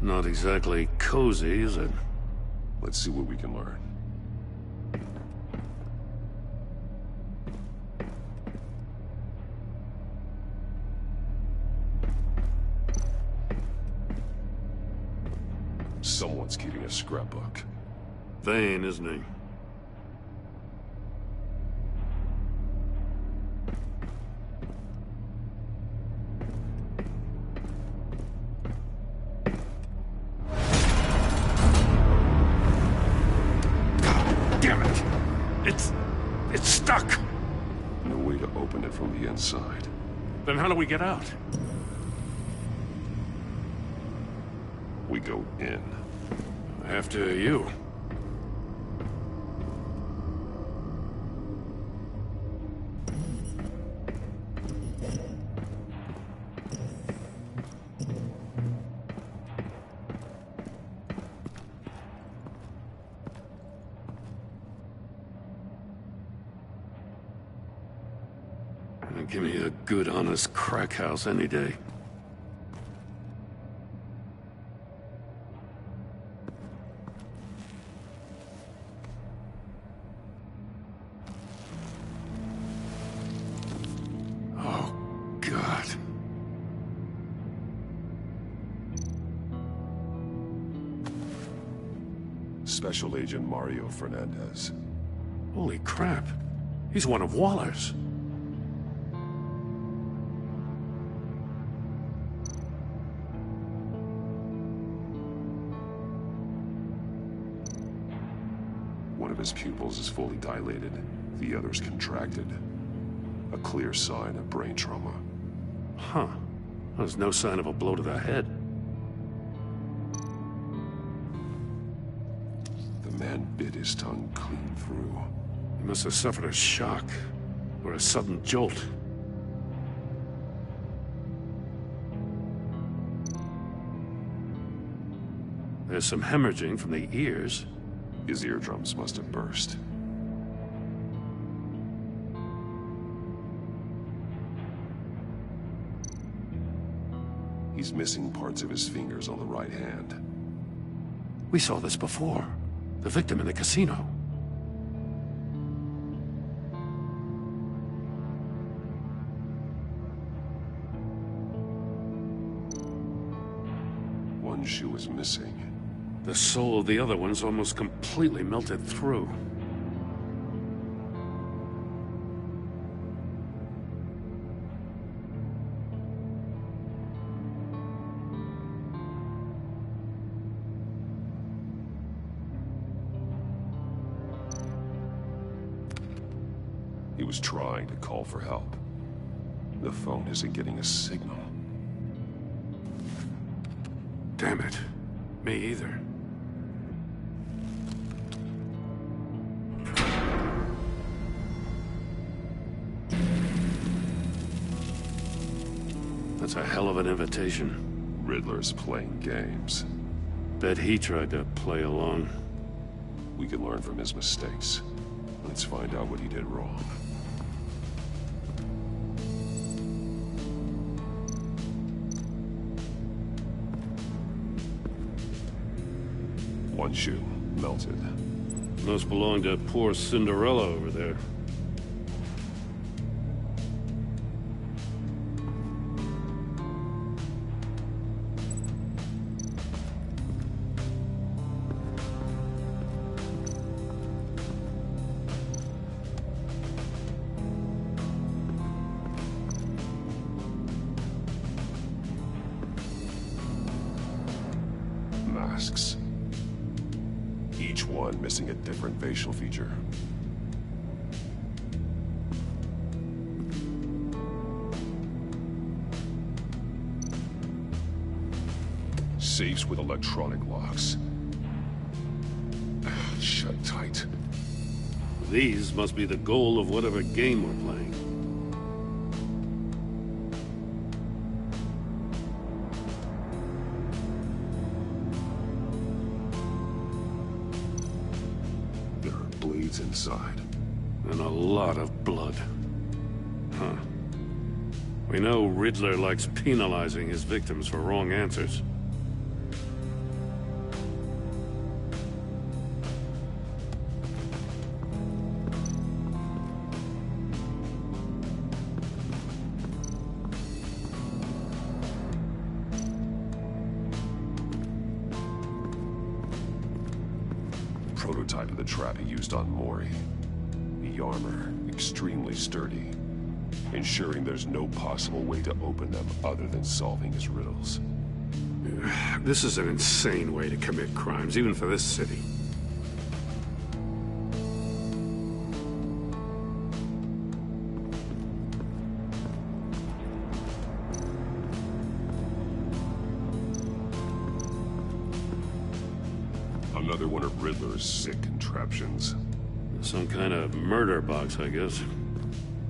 Not exactly cozy, is it? Let's see what we can learn. Someone's keeping a scrapbook. Vane, isn't he? It's stuck! No way to open it from the inside. Then how do we get out? We go in. After you. Give me a good, honest crack house any day. Oh, God. Special Agent Mario Fernandez. Holy crap. He's one of Waller's. One of his pupils is fully dilated, the other's contracted. A clear sign of brain trauma. Huh. There's no sign of a blow to the head. The man bit his tongue clean through. He must have suffered a shock, or a sudden jolt. There's some hemorrhaging from the ears. His eardrums must have burst. He's missing parts of his fingers on the right hand. We saw this before. The victim in the casino. One shoe is missing. The sole of the other one's almost completely melted through. He was trying to call for help. The phone isn't getting a signal. Damn it. Me either. That's a hell of an invitation. Riddler's playing games. Bet he tried to play along. We can learn from his mistakes. Let's find out what he did wrong. One shoe, melted. Must belong to poor Cinderella over there. Masks. Each one missing a different facial feature. Safes with electronic locks. Shut tight. These must be the goal of whatever game we're playing. Inside. And a lot of blood. Huh. We know Riddler likes penalizing his victims for wrong answers. Prototype of the trap he used on Mori. The armor, extremely sturdy, ensuring there's no possible way to open them other than solving his riddles. This is an insane way to commit crimes, even for this city. A Another one of Riddler's sick contraptions. Some kind of murder box, I guess.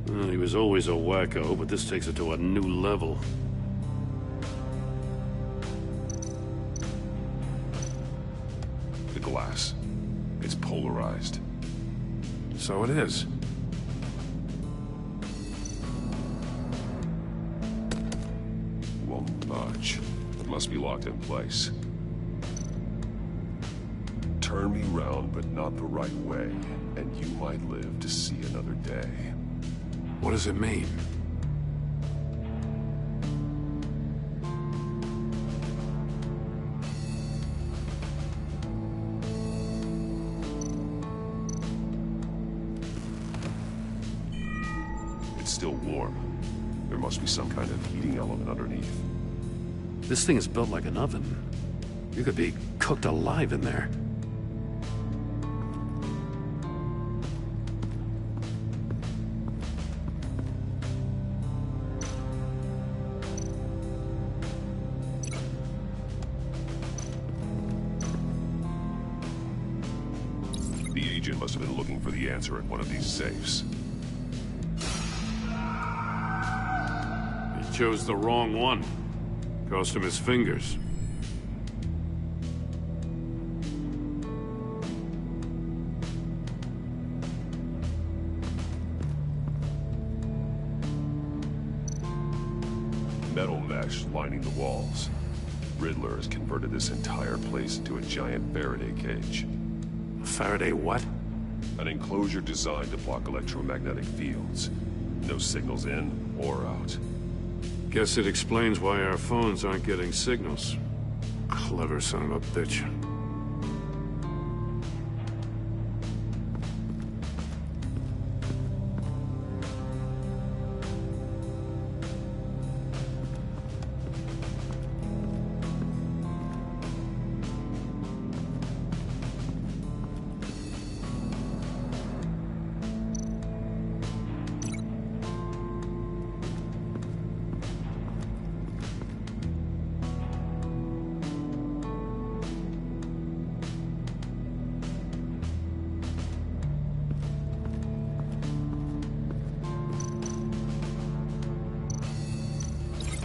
Well, he was always a wacko, but this takes it to a new level. The glass. It's polarized. So it is. Won't budge. It must be locked in place. Turn me round, but not the right way, and you might live to see another day. What does it mean? It's still warm. There must be some kind of heating element underneath. This thing is built like an oven. You could be cooked alive in there. The agent must have been looking for the answer in one of these safes. He chose the wrong one. Cost him his fingers. Metal mesh lining the walls. Riddler has converted this entire place into a giant Faraday cage. Faraday what? An enclosure designed to block electromagnetic fields. No signals in or out. Guess it explains why our phones aren't getting signals. Clever son of a bitch.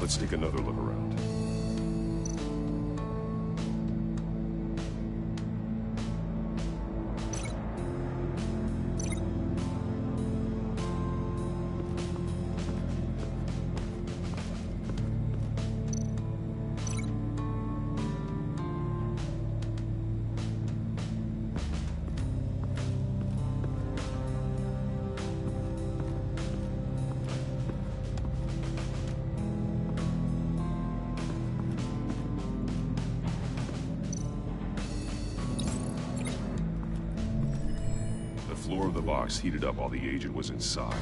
Let's take another look around. The floor of the box heated up while the agent was inside.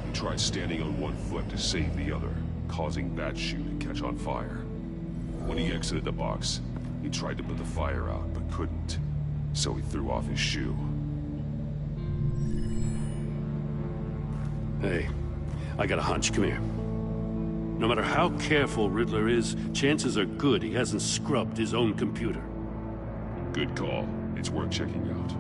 He tried standing on one foot to save the other, causing that shoe to catch on fire. When he exited the box, he tried to put the fire out, but couldn't. So he threw off his shoe. Hey, I got a hunch. Come here. No matter how careful Riddler is, chances are good he hasn't scrubbed his own computer. Good call. It's worth checking out.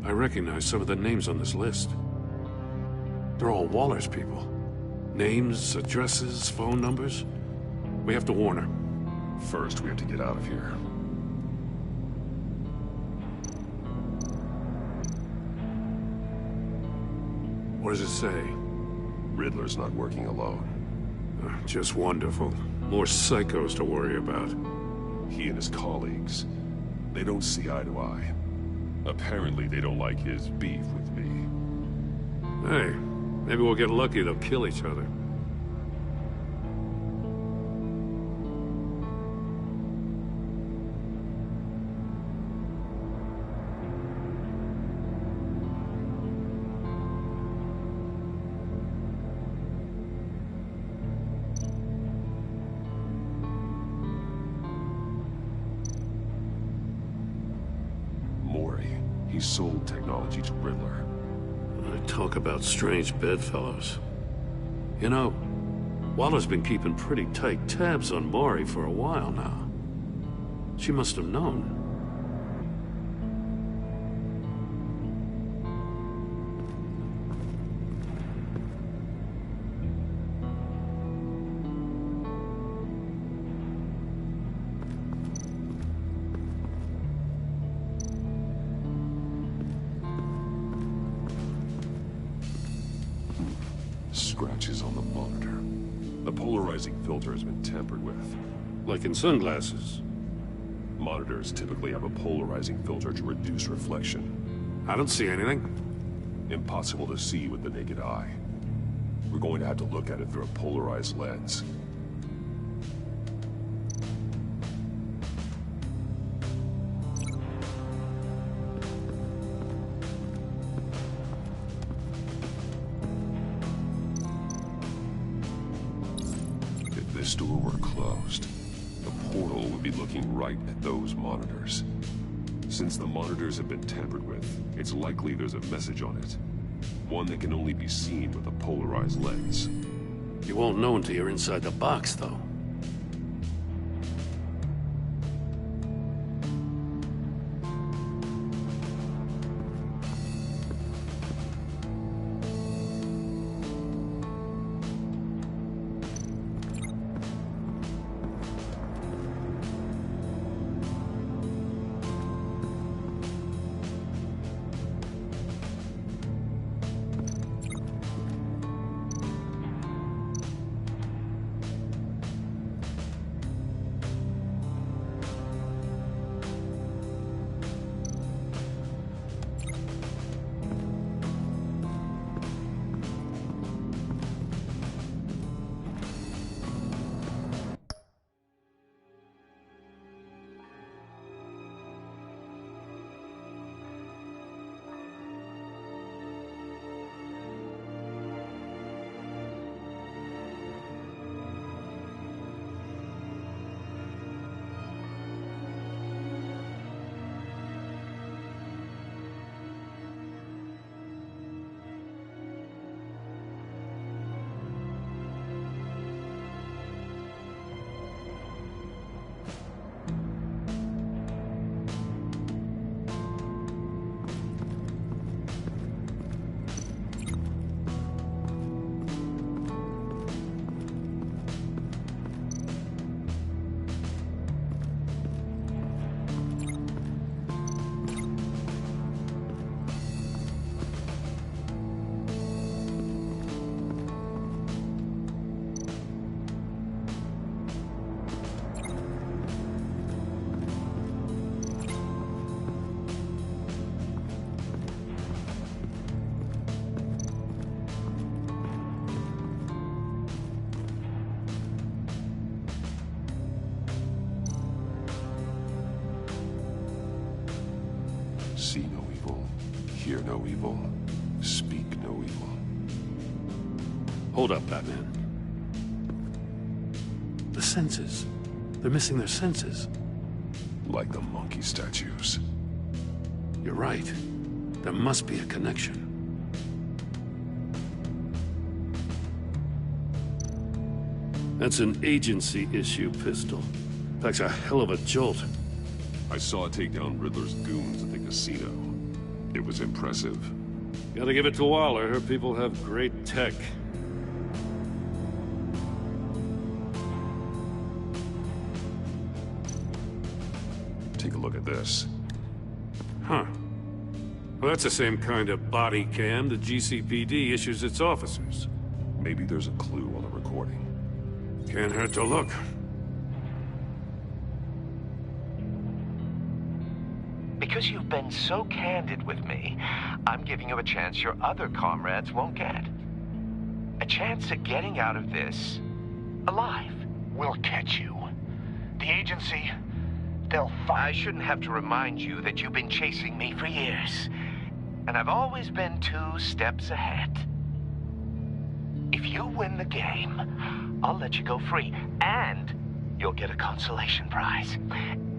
I recognize some of the names on this list. They're all Waller's people. Names, addresses, phone numbers. We have to warn her. First, we have to get out of here. What does it say? Riddler's not working alone. Just wonderful. More psychos to worry about. He and his colleagues, they don't see eye to eye. Apparently, they don't like his beef with me. Hey, maybe we'll get lucky. They'll kill each other. He sold technology to Riddler. Talk about strange bedfellows. You know, Waller's been keeping pretty tight tabs on Maury for a while now. She must have known. Scratches on the monitor. The polarizing filter has been tampered with. Like in sunglasses. Monitors typically have a polarizing filter to reduce reflection. I don't see anything. Impossible to see with the naked eye. We're going to have to look at it through a polarized lens. If this door were closed, the portal would be looking right at those monitors. Since the monitors have been tampered with, it's likely there's a message on it. One that can only be seen with a polarized lens. You won't know until you're inside the box, though. See no evil, hear no evil, speak no evil. Hold up, Batman. The senses. They're missing their senses. Like the monkey statues. You're right. There must be a connection. That's an agency issue, Pistol. Packs a hell of a jolt. I saw it take down Riddler's goons at the casino. It was impressive. Gotta give it to Waller. Her people have great tech. Take a look at this. Huh. Well, that's the same kind of body cam the GCPD issues its officers. Maybe there's a clue on the recording. Can't hurt to look. Because you've been so candid with me, I'm giving you a chance your other comrades won't get. A chance at getting out of this alive. We'll catch you. The agency, they'll find... I shouldn't have to remind you that you've been chasing me for years. And I've always been 2 steps ahead. If you win the game, I'll let you go free. And you'll get a consolation prize.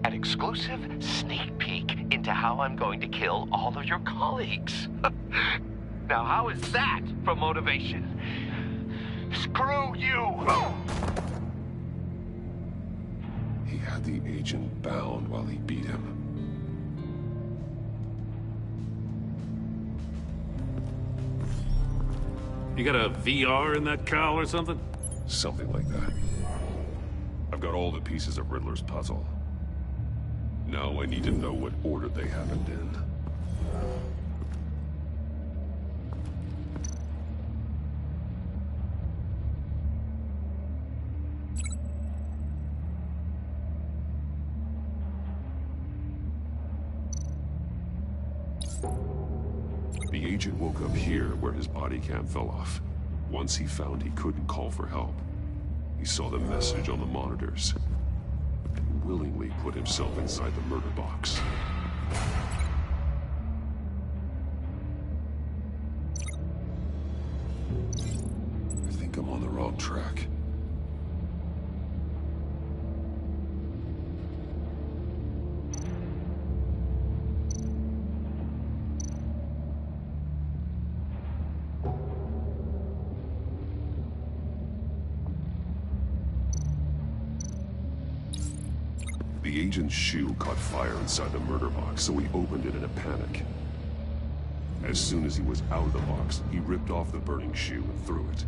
An exclusive sneak peek into how I'm going to kill all of your colleagues. Now, how is that for motivation? Screw you! He had the agent bound while he beat him. You got a VR in that cowl or something? Something like that. I've got all the pieces of Riddler's puzzle. Now I need to know what order they happened in. The agent woke up here where his body cam fell off. Once he found he couldn't call for help, he saw the message on the monitors and willingly put himself inside the murder box. I think I'm on the wrong track. The agent's shoe caught fire inside the murder box, so he opened it in a panic. As soon as he was out of the box, he ripped off the burning shoe and threw it.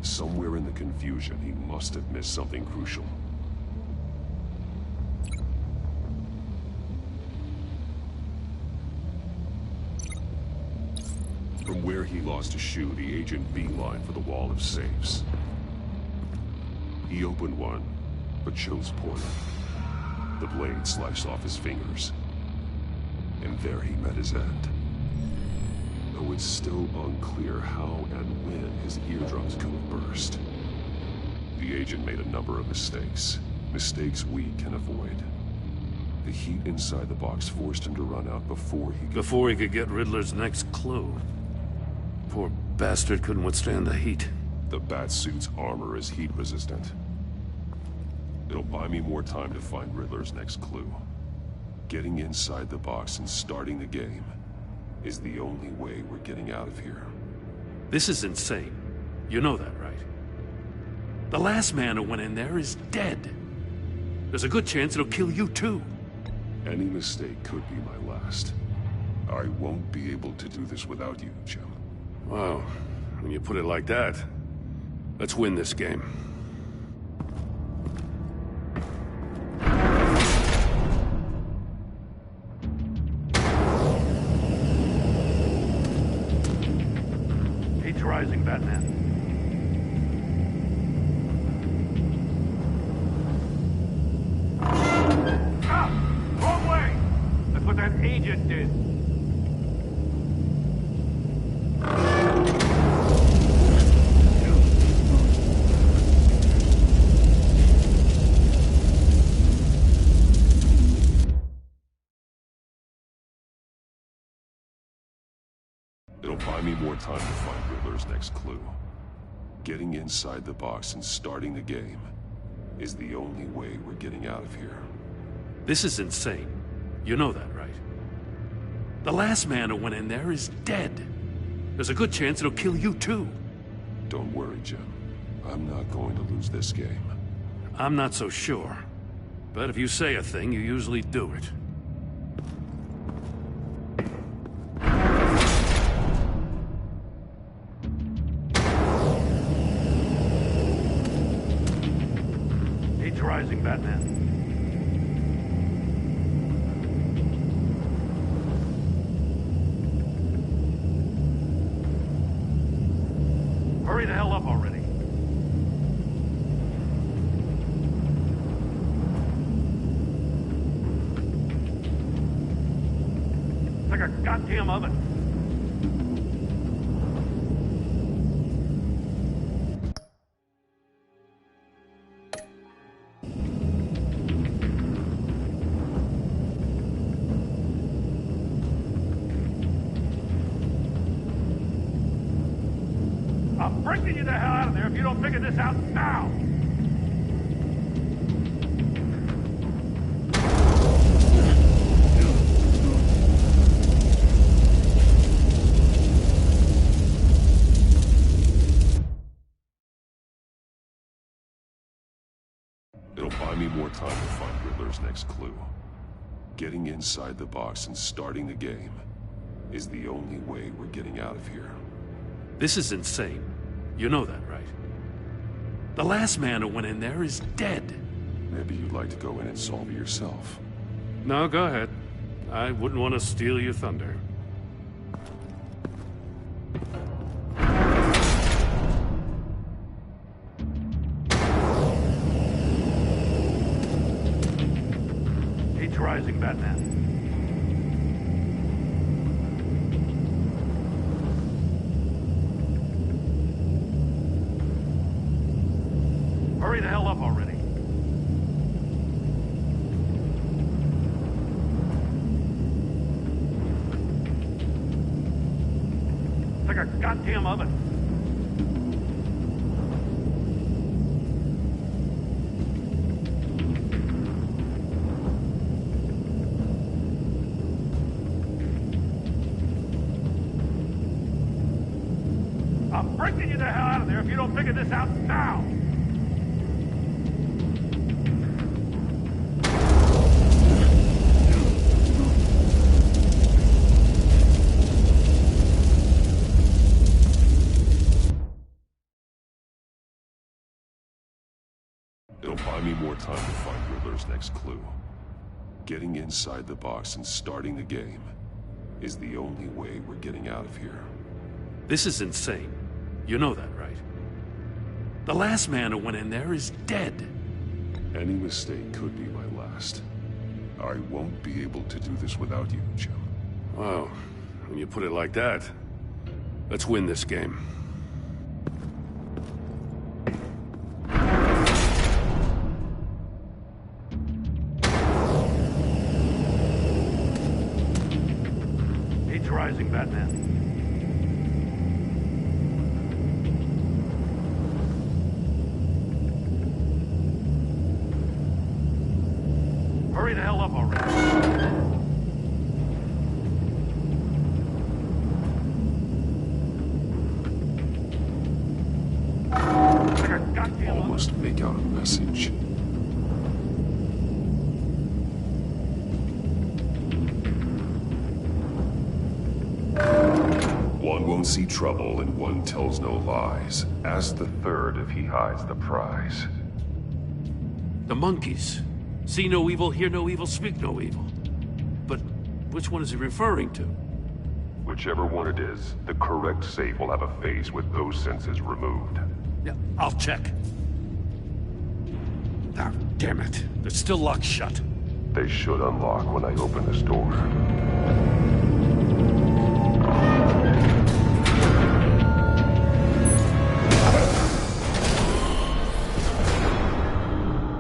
Somewhere in the confusion, he must have missed something crucial. From where he lost a shoe, the agent beelined for the wall of safes. He opened one, but chose poorly. The blade sliced off his fingers. And there he met his end. Though it's still unclear how and when his eardrums could have burst. The agent made a number of mistakes. Mistakes we can avoid. The heat inside the box forced him to run out before he could get Riddler's next clue. Poor bastard couldn't withstand the heat. The Batsuit's armor is heat resistant. It'll buy me more time to find Riddler's next clue. Getting inside the box and starting the game is the only way we're getting out of here. This is insane. You know that, right? The last man who went in there is dead. There's a good chance it'll kill you too. Any mistake could be my last. I won't be able to do this without you, Jim. Wow, when you put it like that, let's win this game. Rising, Batman. Ah! Wrong way! That's what that agent did. It'll buy me more time to find Riddler's next clue. Getting inside the box and starting the game is the only way we're getting out of here. This is insane. You know that, right? The last man who went in there is dead. There's a good chance it'll kill you too. Don't worry, Jim. I'm not going to lose this game. I'm not so sure. But if you say a thing, you usually do it. Rising, Batman. Hurry the hell up already. It's like a goddamn oven. I'm bringing you the hell out of there if you don't figure this out now! It'll buy me more time to find Riddler's next clue. Getting inside the box and starting the game is the only way we're getting out of here. This is insane. You know that, right? The last man who went in there is dead. Maybe you'd like to go in and solve it yourself. No, go ahead. I wouldn't want to steal your thunder. Heat's rising, Batman. Hurry the hell up already. It's like a goddamn oven. I'm breaking you the hell out of there if you don't figure this out now! It'll buy me more time to find Riddler's next clue. Getting inside the box and starting the game is the only way we're getting out of here. This is insane. You know that, right? The last man who went in there is dead. Any mistake could be my last. I won't be able to do this without you, Jim. Wow. When you put it like that, let's win this game. Heat's rising, Batman. Hurry the hell up already. Almost make out a message. One won't see trouble and one tells no lies. Ask the third if he hides the prize. The monkeys. See no evil, hear no evil, speak no evil. But which one is he referring to? Whichever one it is, the correct safe will have a face with those senses removed. Yeah, I'll check. Ah, damn it. They're still locked shut. They should unlock when I open this door.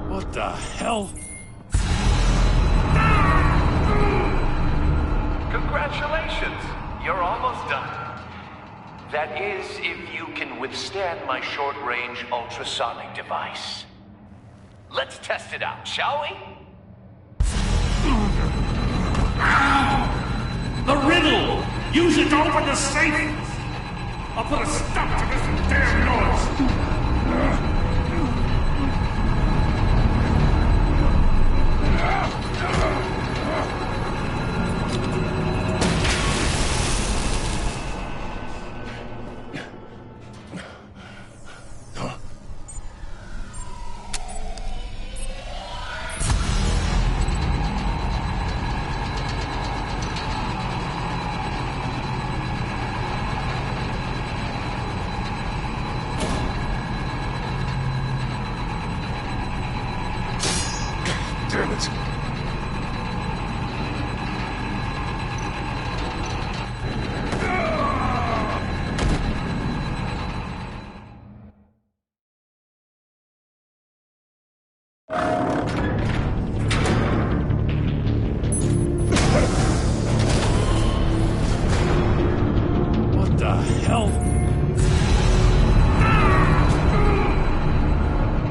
What the hell? Congratulations! You're almost done. That is, if you can withstand my short-range ultrasonic device. Let's test it out, shall we? The riddle! Use it to open the safe! I'll put a stop to this damn noise! Damn it. What the hell?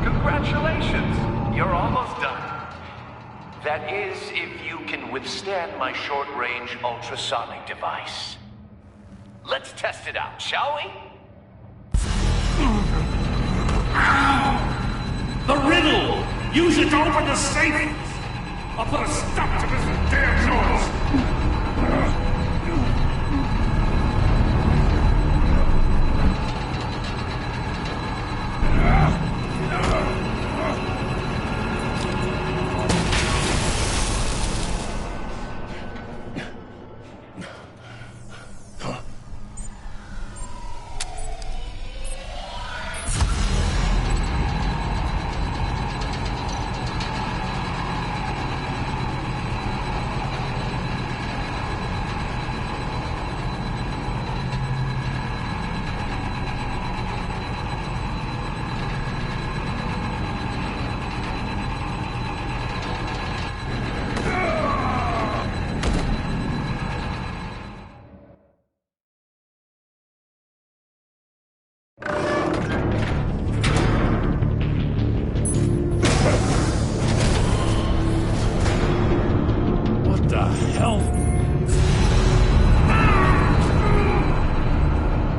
Congratulations! You're almost done. That is, if you can withstand my short-range ultrasonic device. Let's test it out, shall we? The riddle! Use it to open the safe! I'll put a stop to this damn noise!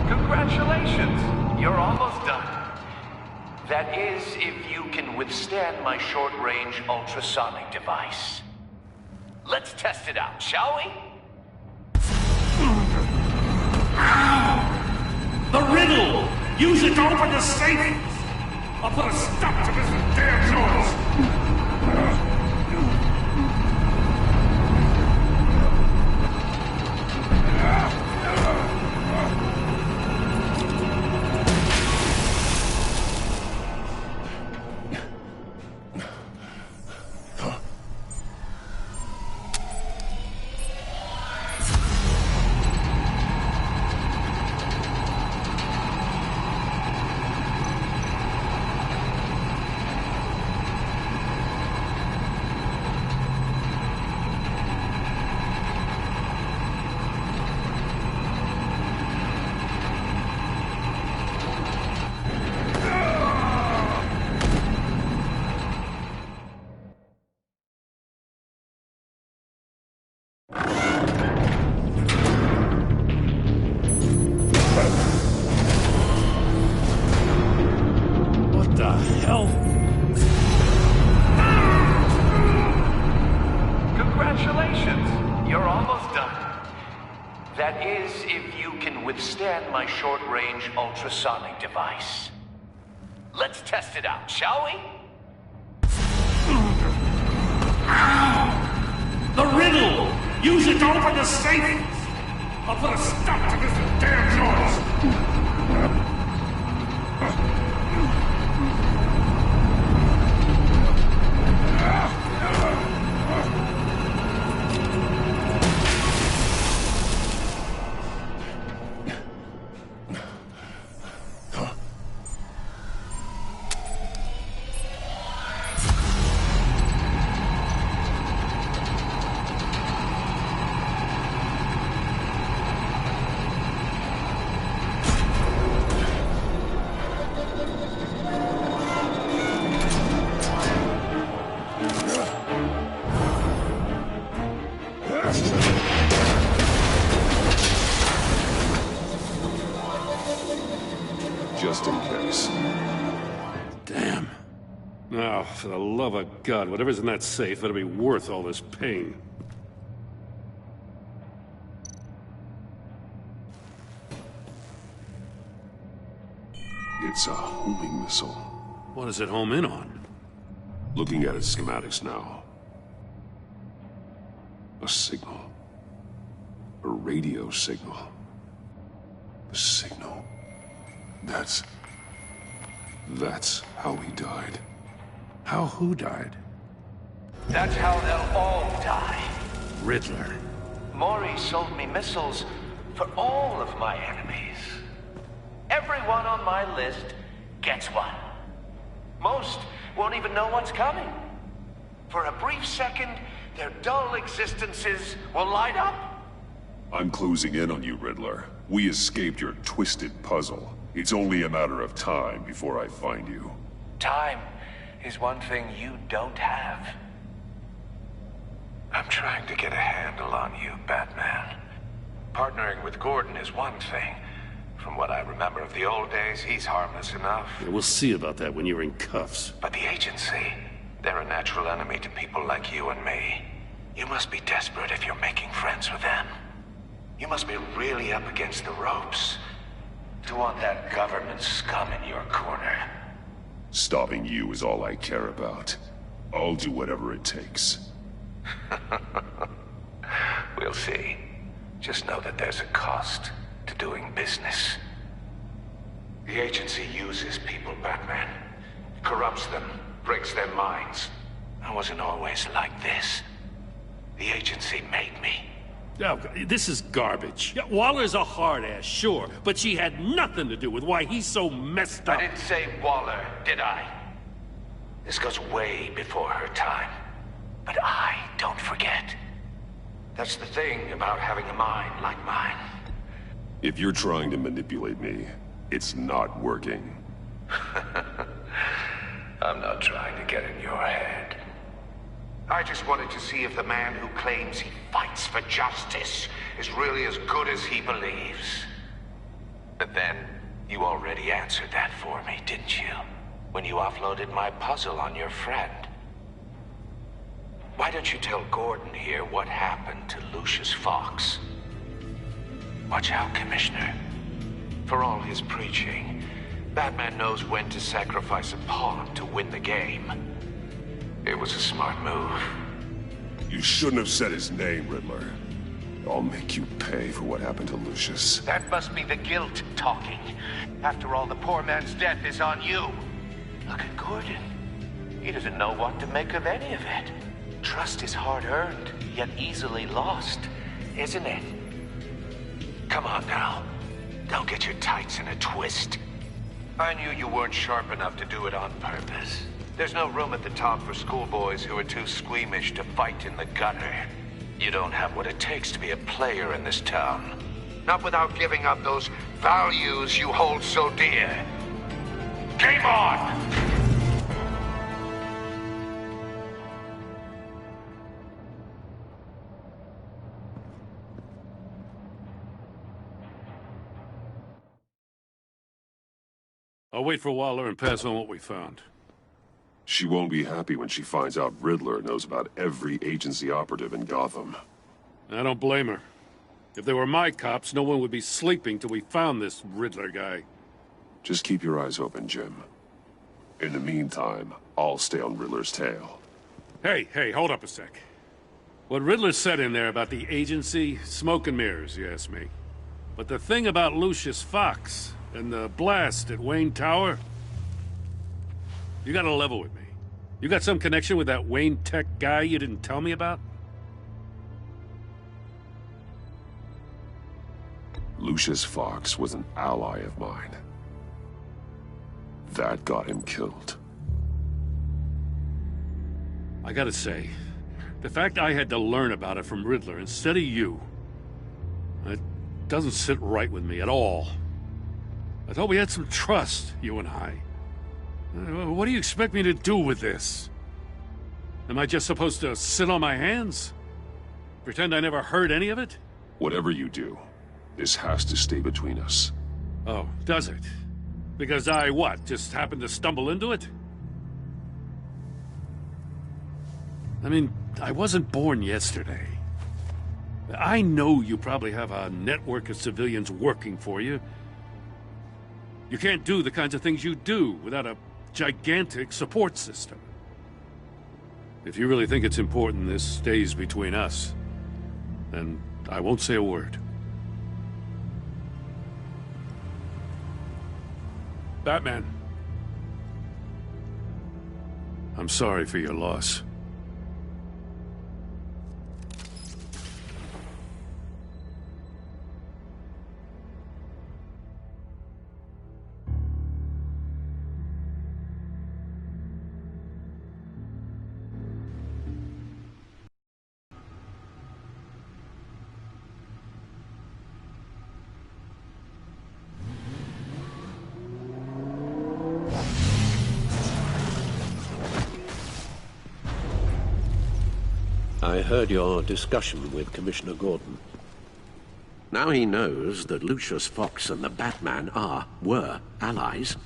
Congratulations! You're almost done. That is, if you can withstand my short-range ultrasonic device. Let's test it out, shall we? The riddle! Use it to open the safe! I'll put a stop to this damn noise! Congratulations! You're almost done. That is, if you can withstand my short-range ultrasonic device. Let's test it out, shall we? The riddle! Use it to open the safe! I'll put a stop to this damn noise! Just in case. Damn. Oh, for the love of God, whatever's in that safe better be worth all this pain. It's a homing missile. What does it home in on? Looking at its schematics now. A signal. A radio signal. A signal. That's how he died. How who died? That's how they'll all die. Riddler. Maury sold me missiles for all of my enemies. Everyone on my list gets one. Most won't even know what's coming. For a brief second, their dull existences will light up. I'm closing in on you, Riddler. We escaped your twisted puzzle. It's only a matter of time before I find you. Time is one thing you don't have. I'm trying to get a handle on you, Batman. Partnering with Gordon is one thing. From what I remember of the old days, he's harmless enough. Yeah, we'll see about that when you're in cuffs. But the agency, They're a natural enemy to people like you and me. You must be desperate if you're making friends with them. You must be really up against the ropes to want that government scum in your corner. Stopping you is all I care about. I'll do whatever it takes. We'll see. Just know that there's a cost to doing business. The agency uses people, Batman. Corrupts them, breaks their minds. I wasn't always like this. The agency made me. Oh, this is garbage. Yeah, Waller's a hard-ass, sure, but she had nothing to do with why he's so messed up. I didn't say Waller, did I? This goes way before her time. But I don't forget. That's the thing about having a mind like mine. If you're trying to manipulate me, it's not working. I'm not trying to get in your head. I just wanted to see if the man who claims he fights for justice is really as good as he believes. But then, you already answered that for me, didn't you? When you offloaded my puzzle on your friend. Why don't you tell Gordon here what happened to Lucius Fox? Watch out, Commissioner. For all his preaching, Batman knows when to sacrifice a pawn to win the game. It was a smart move. You shouldn't have said his name, Riddler. I'll make you pay for what happened to Lucius. That must be the guilt talking. After all, the poor man's death is on you. Look at Gordon. He doesn't know what to make of any of it. Trust is hard-earned, yet easily lost, isn't it? Come on now. Don't get your tights in a twist. I knew you weren't sharp enough to do it on purpose. There's no room at the top for schoolboys who are too squeamish to fight in the gutter. You don't have what it takes to be a player in this town. Not without giving up those values you hold so dear. Game on! I'll wait for Waller and pass on what we found. She won't be happy when she finds out Riddler knows about every agency operative in Gotham. I don't blame her. If they were my cops, no one would be sleeping till we found this Riddler guy. Just keep your eyes open, Jim. In the meantime, I'll stay on Riddler's tail. Hey, hold up a sec. What Riddler said in there about the agency, smoke and mirrors, you ask me. But the thing about Lucius Fox and the blast at Wayne Tower, you gotta level with me. You got some connection with that Wayne Tech guy you didn't tell me about? Lucius Fox was an ally of mine. That got him killed. I gotta say, the fact I had to learn about it from Riddler instead of you, it doesn't sit right with me at all. I thought we had some trust, you and I. What do you expect me to do with this? Am I just supposed to sit on my hands? Pretend I never heard any of it? Whatever you do, this has to stay between us. Oh, does it? Because I, what, just happened to stumble into it? I mean, I wasn't born yesterday. I know you probably have a network of civilians working for you. You can't do the kinds of things you do without a gigantic support system. If you really think it's important this stays between us, then I won't say a word. Batman. I'm sorry for your loss. I heard your discussion with Commissioner Gordon. Now he knows that Lucius Fox and the Batman were allies.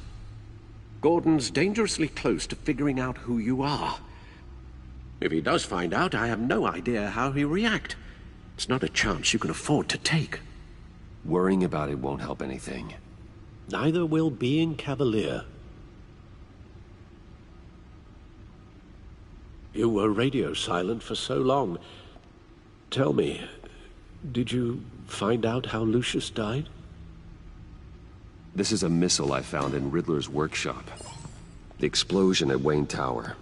Gordon's dangerously close to figuring out who you are If he does find out, I have no idea how he'll react. It's not a chance you can afford to take. Worrying about it won't help anything. Neither will being cavalier. You were radio silent for so long. Tell me, did you find out how Lucius died? This is a missile I found in Riddler's workshop. The explosion at Wayne Tower.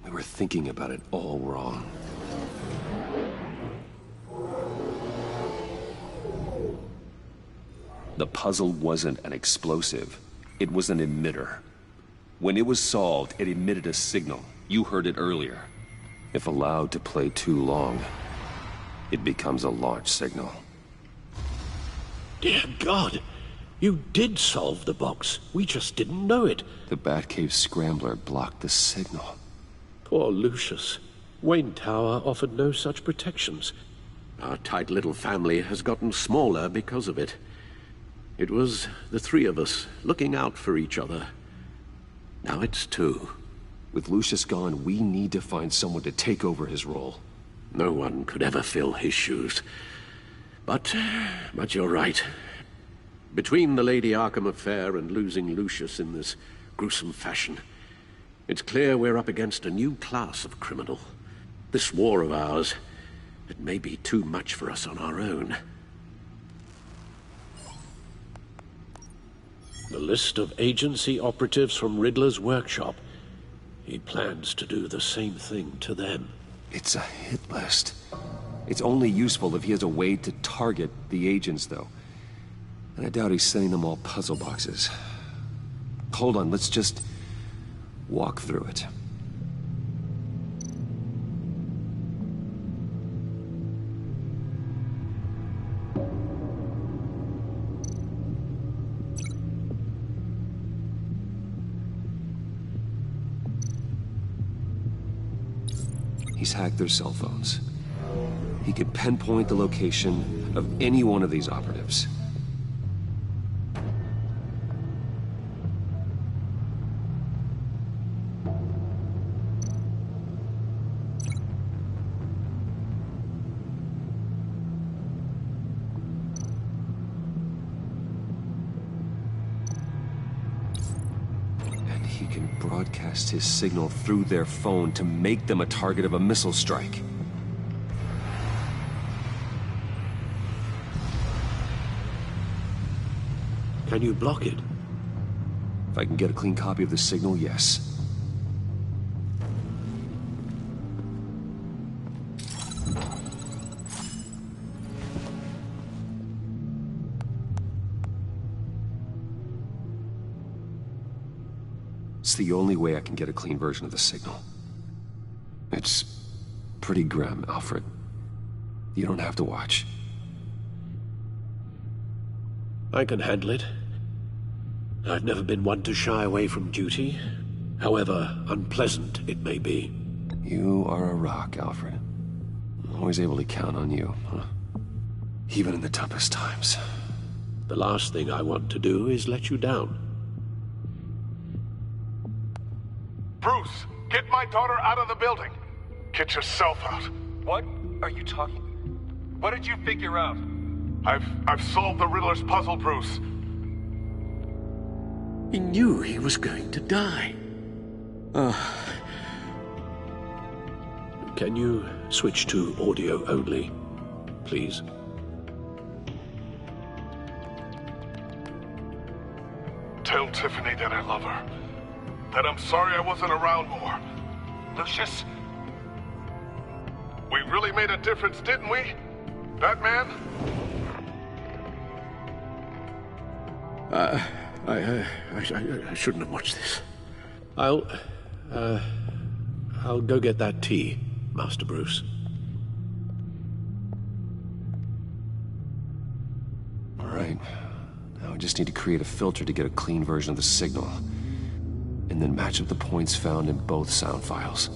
We were thinking about it all wrong. The puzzle wasn't an explosive. It was an emitter. When it was solved, it emitted a signal. You heard it earlier. If allowed to play too long, it becomes a launch signal. Dear God! You did solve the box. We just didn't know it. The Batcave scrambler blocked the signal. Poor Lucius. Wayne Tower offered no such protections. Our tight little family has gotten smaller because of it. It was the three of us looking out for each other. Now it's two. With Lucius gone, we need to find someone to take over his role. No one could ever fill his shoes. But you're right. Between the Lady Arkham affair and losing Lucius in this gruesome fashion, it's clear we're up against a new class of criminal. This war of ours, it may be too much for us on our own. The list of agency operatives from Riddler's workshop. He plans to do the same thing to them. It's a hit list. It's only useful if he has a way to target the agents, though. And I doubt he's sending them all puzzle boxes. Hold on, let's just walk through it. He's hacked their cell phones. He could pinpoint the location of any one of these operatives. He can broadcast his signal through their phone to make them a target of a missile strike. Can you block it? If I can get a clean copy of the signal, yes. It's the only way I can get a clean version of the signal. It's pretty grim, Alfred. You don't have to watch. I can handle it. I've never been one to shy away from duty, however unpleasant it may be. You are a rock, Alfred. I'm always able to count on you, huh? Even in the toughest times. The last thing I want to do is let you down. Bruce, get my daughter out of the building. Get yourself out. What are you talking? What did you figure out? I've solved the Riddler's puzzle, Bruce. He knew he was going to die. Can you switch to audio only, please? Tell Tiffany that I love her. That I'm sorry I wasn't around more. Lucius? We really made a difference, didn't we? Batman? I shouldn't have watched this. I'll go get that tea, Master Bruce. All right. Now I just need to create a filter to get a clean version of the signal. And then match up the points found in both sound files.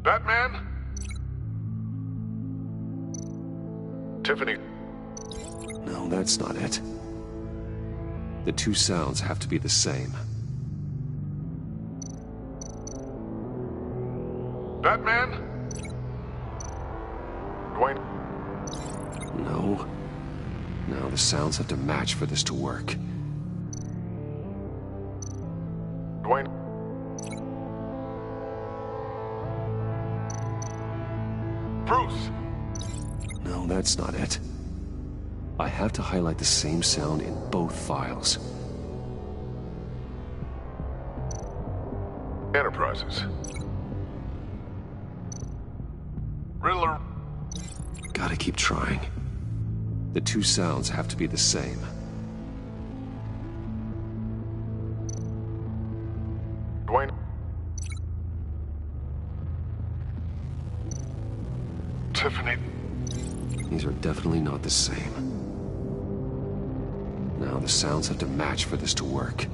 Batman? Tiffany, No, that's not it. The two sounds have to be the same. Batman? Dwayne? No. No, the sounds have to match for this to work. Dwayne? Bruce? No, that's not it. I have to highlight the same sound in both files. Enterprises. Riddler. Gotta keep trying. The two sounds have to be the same. Dwayne. Tiffany. These are definitely not the same. Now the sounds have to match for this to work.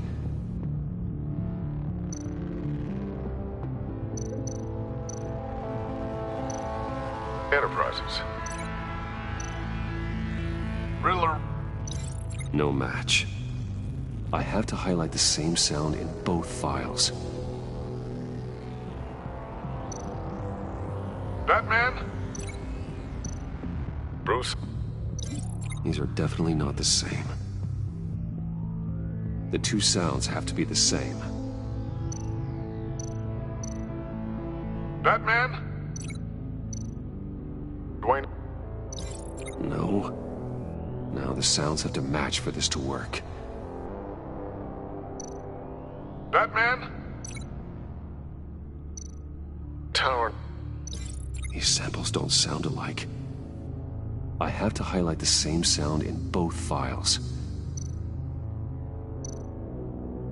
Enterprises. Riddler. No match. I have to highlight the same sound in both files. Batman? Bruce? These are definitely not the same. The two sounds have to be the same. Batman? Dwayne? No. Now the sounds have to match for this to work. Batman? Tower. These samples don't sound alike. I have to highlight the same sound in both files.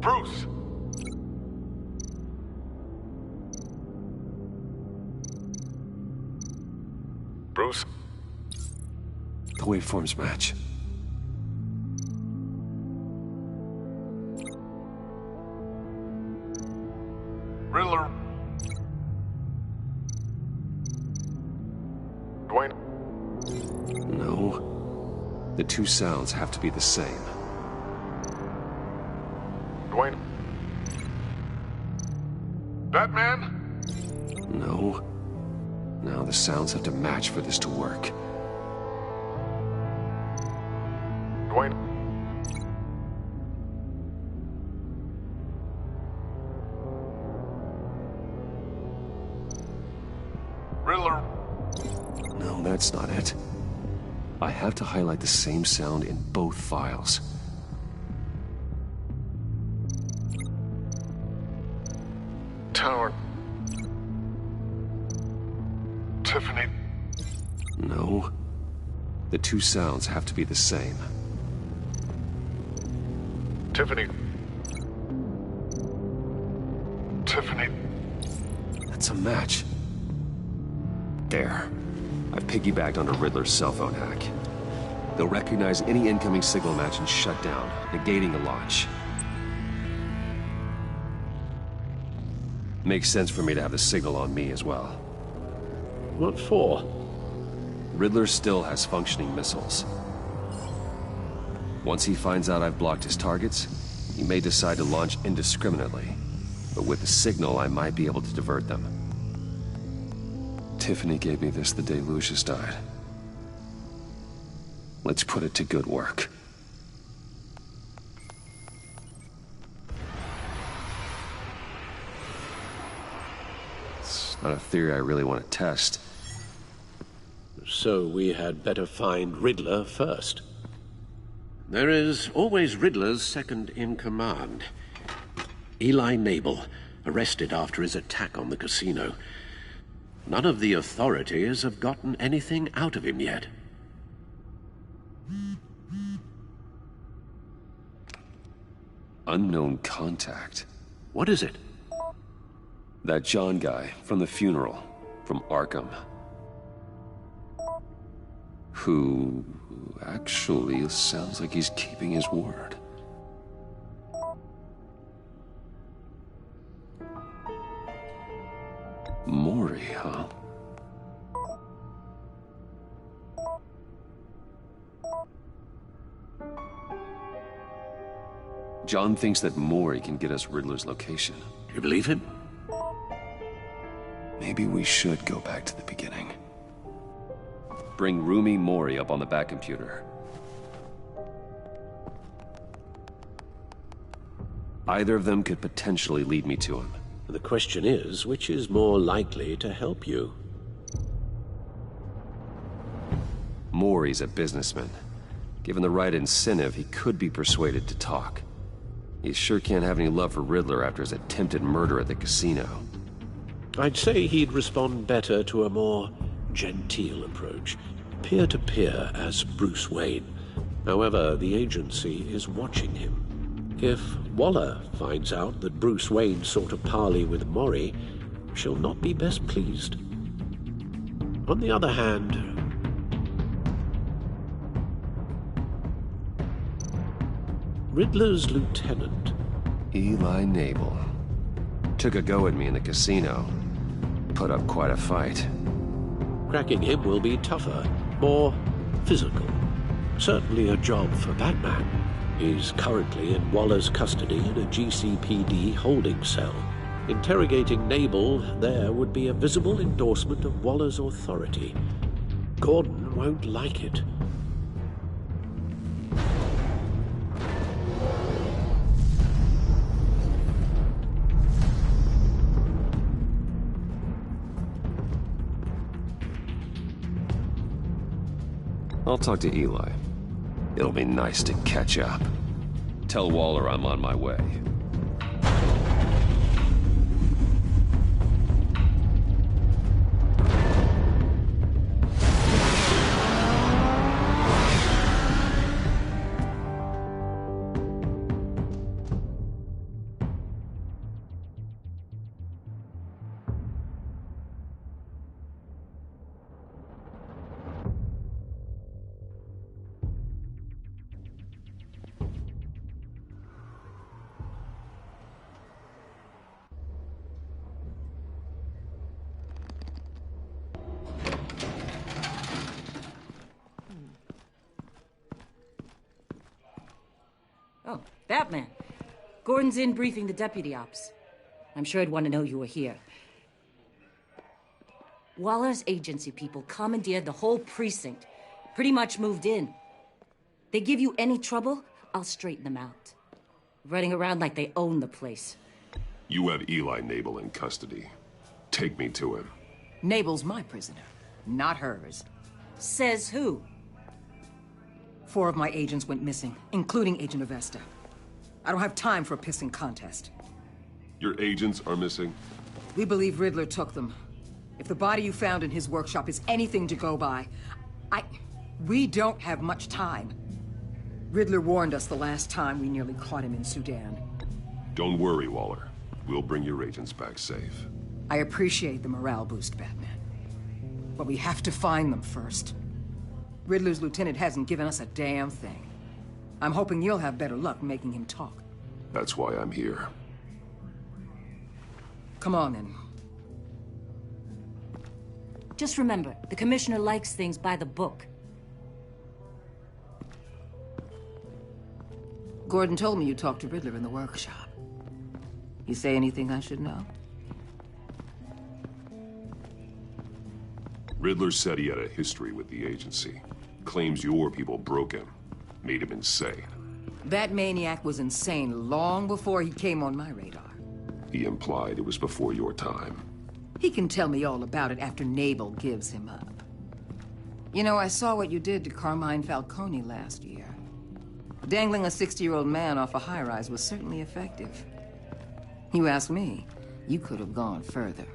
Bruce! Bruce? The waveforms match. Riddler? Dwayne? No. The two sounds have to be the same. Dwayne? Batman? No. Now the sounds have to match for this to work. Dwayne? Riddler? No, that's not it. I have to highlight the same sound in both files. Tower. Tiffany. No. The two sounds have to be the same. Tiffany. Tiffany. That's a match. There. I've piggybacked onto Riddler's cell phone hack. They'll recognize any incoming signal match and shut down, negating the launch. Makes sense for me to have the signal on me as well. What for? Riddler still has functioning missiles. Once he finds out I've blocked his targets, he may decide to launch indiscriminately. But with the signal, I might be able to divert them. Tiffany gave me this the day Lucius died. Let's put it to good work. It's not a theory I really want to test. So we had better find Riddler first. There is always Riddler's second in command. Eli Nabel, arrested after his attack on the casino. None of the authorities have gotten anything out of him yet. Unknown contact. What is it? That John guy from the funeral, from Arkham. Who actually sounds like he's keeping his word. Mori, huh? John thinks that Maury can get us Riddler's location. You believe him? Maybe we should go back to the beginning. Bring Rumi Maury up on the back computer. Either of them could potentially lead me to him. The question is, which is more likely to help you? Maury's a businessman. Given the right incentive, he could be persuaded to talk. He sure can't have any love for Riddler after his attempted murder at the casino. I'd say he'd respond better to a more genteel approach, peer-to-peer as Bruce Wayne. However, the agency is watching him. If Waller finds out that Bruce Wayne sought a parley with Maury, she'll not be best pleased. On the other hand, Riddler's lieutenant, Eli Nabel, took a go at me in the casino. Put up quite a fight. Cracking him will be tougher, more physical. Certainly a job for Batman. He's currently in Waller's custody in a GCPD holding cell. Interrogating Nabel there would be a visible endorsement of Waller's authority. Gordon won't like it. I'll talk to Eli. It'll be nice to catch up. Tell Waller I'm on my way. Oh, Batman. Gordon's in briefing the deputy ops. I'm sure I'd want to know you were here. Waller's agency people commandeered the whole precinct. Pretty much moved in. They give you any trouble, I'll straighten them out. Running around like they own the place. You have Eli Nabel in custody. Take me to him. Nabel's my prisoner, not hers. Says who? 4 of my agents went missing, including Agent Avesta. I don't have time for a pissing contest. Your agents are missing? We believe Riddler took them. If the body you found in his workshop is anything to go by, we don't have much time. Riddler warned us the last time we nearly caught him in Sudan. Don't worry, Waller. We'll bring your agents back safe. I appreciate the morale boost, Batman. But we have to find them first. Riddler's lieutenant hasn't given us a damn thing. I'm hoping you'll have better luck making him talk. That's why I'm here. Come on, then. Just remember, the commissioner likes things by the book. Gordon told me you talked to Riddler in the workshop. You say anything I should know? Riddler said he had a history with the agency. Claims your people broke him. Made him insane. That maniac was insane long before he came on my radar. He implied it was before your time. He can tell me all about it after Nabel gives him up. You know, I saw what you did to Carmine Falcone last year. Dangling a 60-year-old man off a high-rise was certainly effective. You ask me, you could have gone further.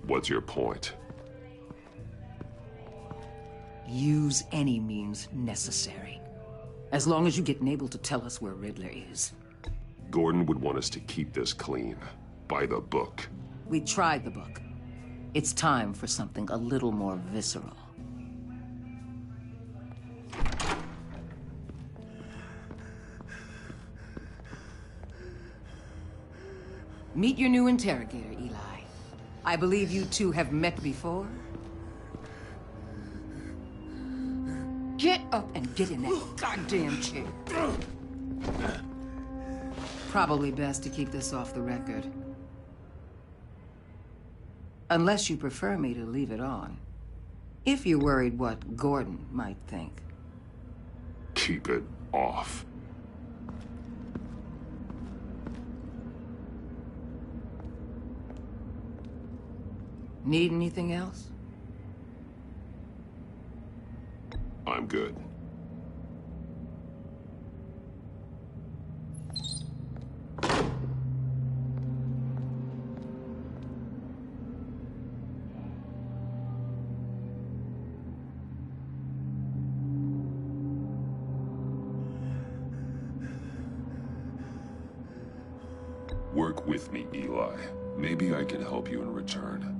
What's your point? Use any means necessary. As long as you get Nabel to tell us where Riddler is. Gordon would want us to keep this clean. By the book. We tried the book. It's time for something a little more visceral. Meet your new interrogator, Eli. I believe you two have met before. Get up and get in that goddamn chair. Probably best to keep this off the record. Unless you prefer me to leave it on. If you're worried what Gordon might think. Keep it off. Need anything else? I'm good. Work with me, Eli. Maybe I can help you in return.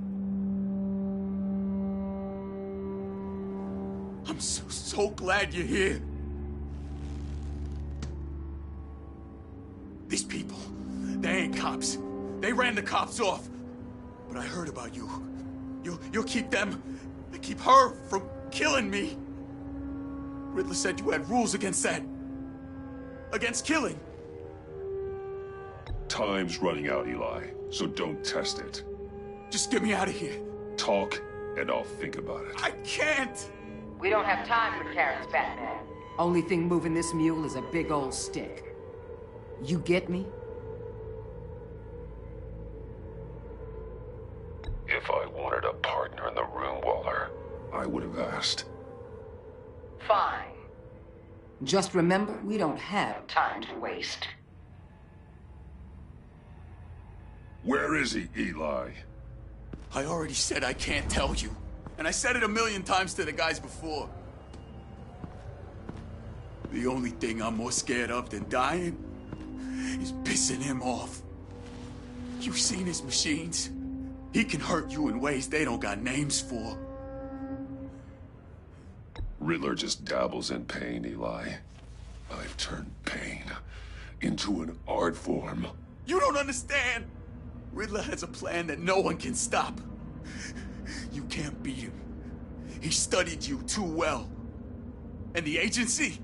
I'm so glad you're here. These people, they ain't cops. They ran the cops off. But I heard about you. You'll keep them, keep her from killing me. Riddler said you had rules against that. Against killing. Time's running out, Eli, so don't test it. Just get me out of here. Talk, and I'll think about it. I can't! We don't have time for carrots, Batman. Only thing moving this mule is a big old stick. You get me? If I wanted a partner in the room, Waller, I would have asked. Fine. Just remember, we don't have time to waste. Where is he, Eli? I already said I can't tell you. And I said it 1,000,000 times to the guys before. The only thing I'm more scared of than dying is pissing him off. You've seen his machines. He can hurt you in ways they don't got names for. Riddler just dabbles in pain, Eli. I've turned pain into an art form. You don't understand! Riddler has a plan that no one can stop. You can't beat him. He studied you too well. And the agency?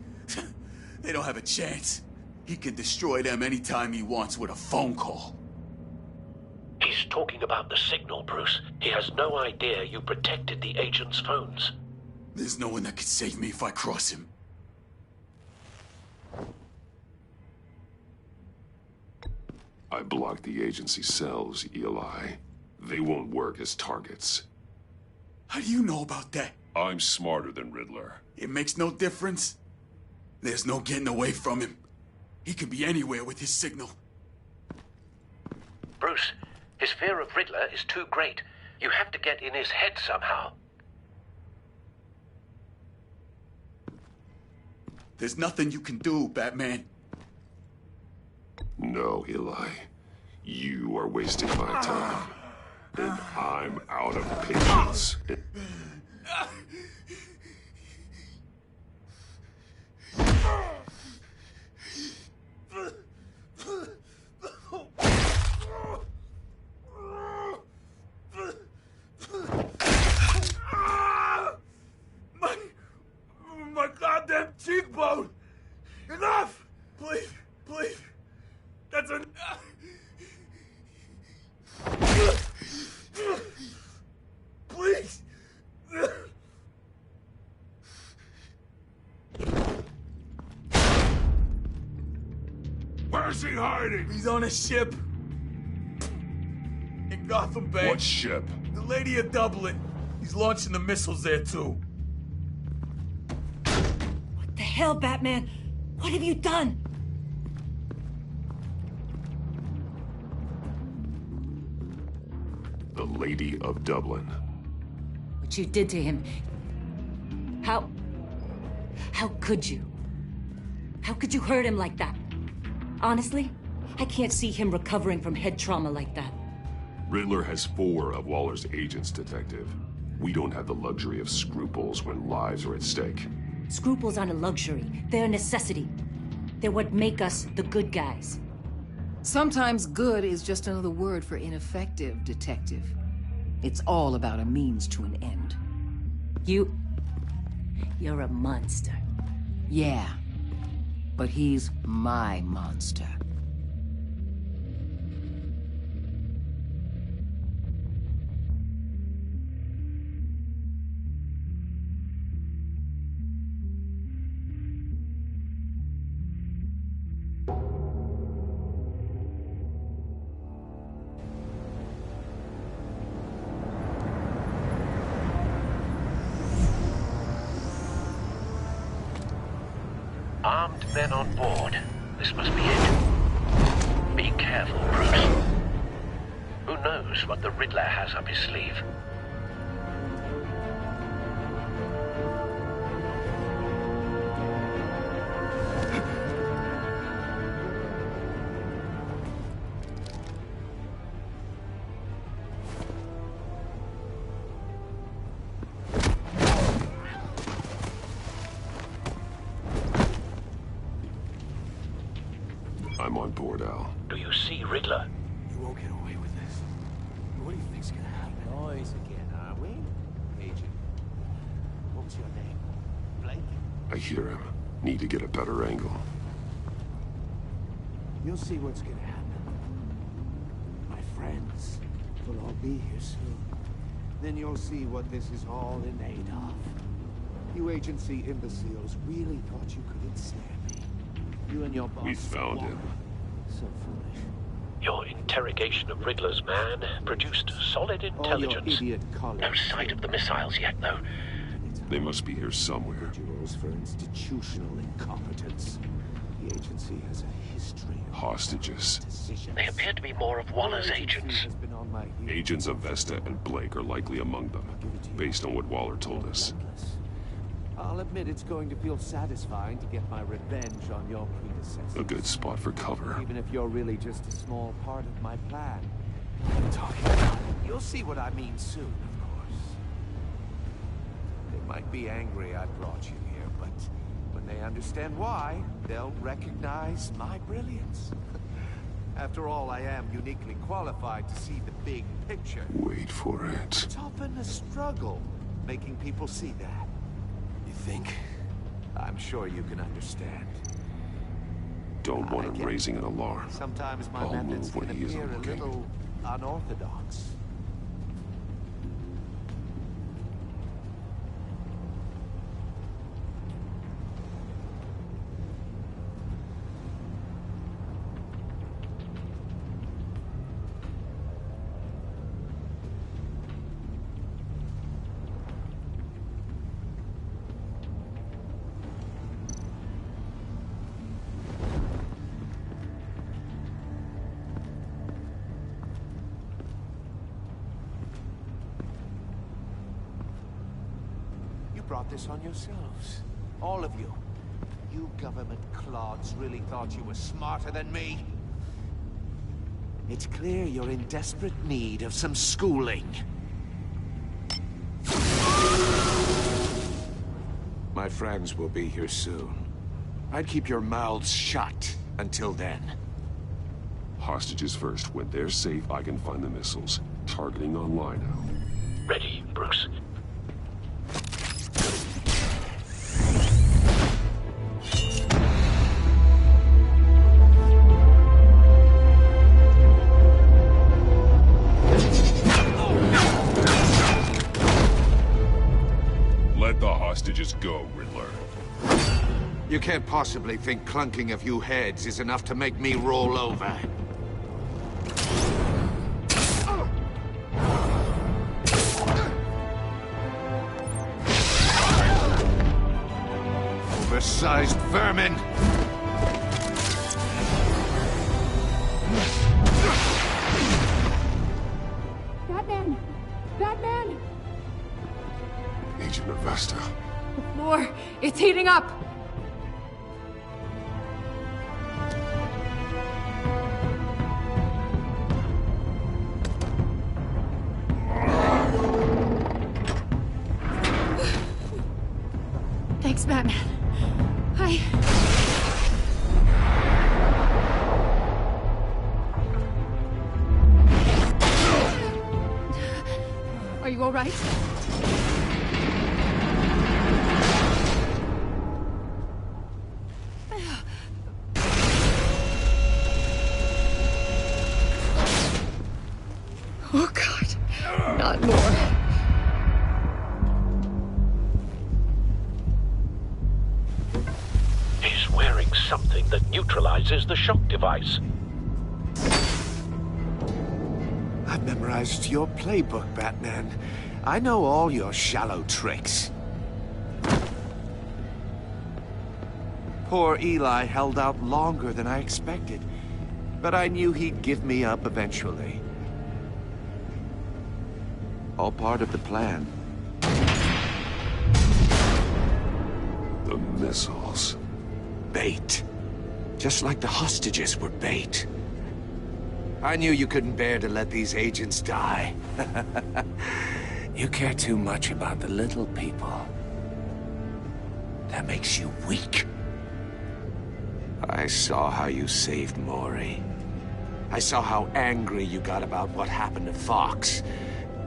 They don't have a chance. He can destroy them anytime he wants with a phone call. He's talking about the signal, Bruce. He has no idea you protected the agent's phones. There's no one that can save me if I cross him. I blocked the agency cells, Eli. They won't work as targets. How do you know about that? I'm smarter than Riddler. It makes no difference. There's no getting away from him. He can be anywhere with his signal. Bruce, his fear of Riddler is too great. You have to get in his head somehow. There's nothing you can do, Batman. No, Eli. You are wasting my time. And I'm out of patience. My goddamn cheekbone! Enough! Please, please. That's enough. Please. Where's he hiding? He's on a ship. In Gotham Bay. What ship? The Lady of Dublin. He's launching the missiles there, too. What the hell, Batman? What have you done? The Lady of Dublin. What you did to him. How could you? How could you hurt him like that? Honestly, I can't see him recovering from head trauma like that. Riddler has 4 of Waller's agents, Detective. We don't have the luxury of scruples when lives are at stake. Scruples aren't a luxury. They're a necessity. They're what make us the good guys. Sometimes good is just another word for ineffective, Detective. It's all about a means to an end. You're a monster. Yeah, but he's my monster. Armed men on board. This must be it. Be careful, Bruce. Who knows what the Riddler has up his sleeve? I'm on board, Al. Do you see Riddler? You won't get away with this. What do you think's gonna happen? Noise again, are we? Agent. What was your name? Blake? I hear him. Need to get a better angle. You'll see what's gonna happen. My friends will all be here soon. Then you'll see what this is all in aid of. You agency imbeciles really thought you could ensnare me. You and your boss. We found him. So foolish. Your interrogation of Riddler's man produced solid intelligence. No sight of the missiles yet, though. They must be here somewhere. Individuals for institutional incompetence. The agency has a history of Hostages. They appear to be more of Waller's agents. Agents of Vesta and Blake are likely among them, based on what Waller told us. I'll admit it's going to feel satisfying to get my revenge on your predecessor. A good spot for cover. Even if you're really just a small part of my plan. What are you talking about? You'll see what I mean soon, of course. They might be angry I brought you here, but when they understand why, they'll recognize my brilliance. After all, I am uniquely qualified to see the big picture. Wait for it. It's often a struggle making people see that. You think? I'm sure you can understand. Don't want him raising an alarm. Sometimes my I'll methods move when can he appear isn't a looking. little unorthodox. Brought this on yourselves. All of you. You government clods really thought you were smarter than me? It's clear you're in desperate need of some schooling. My friends will be here soon. I'd keep your mouths shut until then. Hostages first. When they're safe, I can find the missiles. Targeting online now. Ready, Bruce. Let the hostages go, Riddler. You can't possibly think clunking a few heads is enough to make me roll over. Oversized vermin! Batman! Batman! Agent of Vesta. The floor, it's heating up! Thanks, Batman. Are you all right? Oh, God. Not more. He's wearing something that neutralizes the shock device. I've memorized your playbook, Batman. I know all your shallow tricks. Poor Eli held out longer than I expected, but I knew he'd give me up eventually. All part of the plan. The missiles. Bait. Just like the hostages were bait. I knew you couldn't bear to let these agents die. You care too much about the little people. That makes you weak. I saw how you saved Maury. I saw how angry you got about what happened to Fox.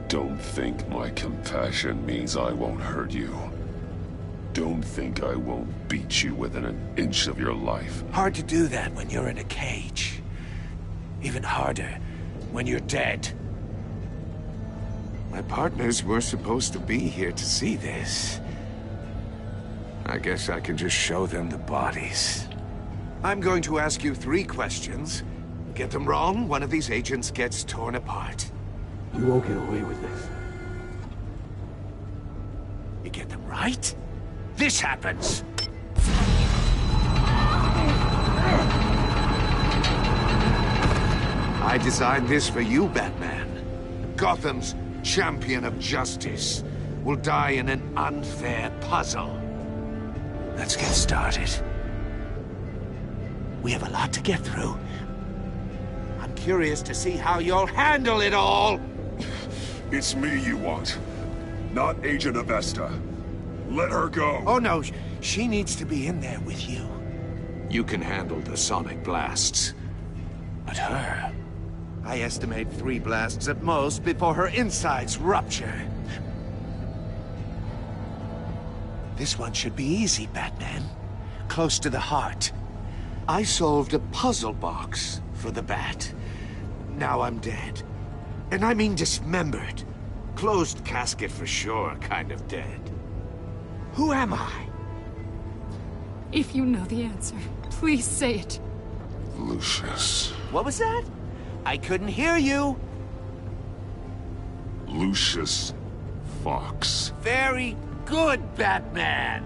Don't think my compassion means I won't hurt you. Don't think I won't beat you within an inch of your life. Hard to do that when you're in a cage. Even harder when you're dead. My partners were supposed to be here to see this. I guess I can just show them the bodies. I'm going to ask you 3 questions. Get them wrong, one of these agents gets torn apart. You won't get away with this. You get them right, this happens. I designed this for you, Batman. Gotham's champion of justice will die in an unfair puzzle. Let's get started. We have a lot to get through. I'm curious to see how you'll handle it all. It's me you want, not Agent Avesta. Let her go. Oh no, she needs to be in there with you. You can handle the sonic blasts. But her, I estimate 3 blasts at most before her insides rupture. This one should be easy, Batman. Close to the heart. I solved a puzzle box for the Bat. Now I'm dead. And I mean dismembered. Closed casket for sure, kind of dead. Who am I? If you know the answer, please say it. Lucius. What was that? I couldn't hear you. Lucius Fox. Very good, Batman.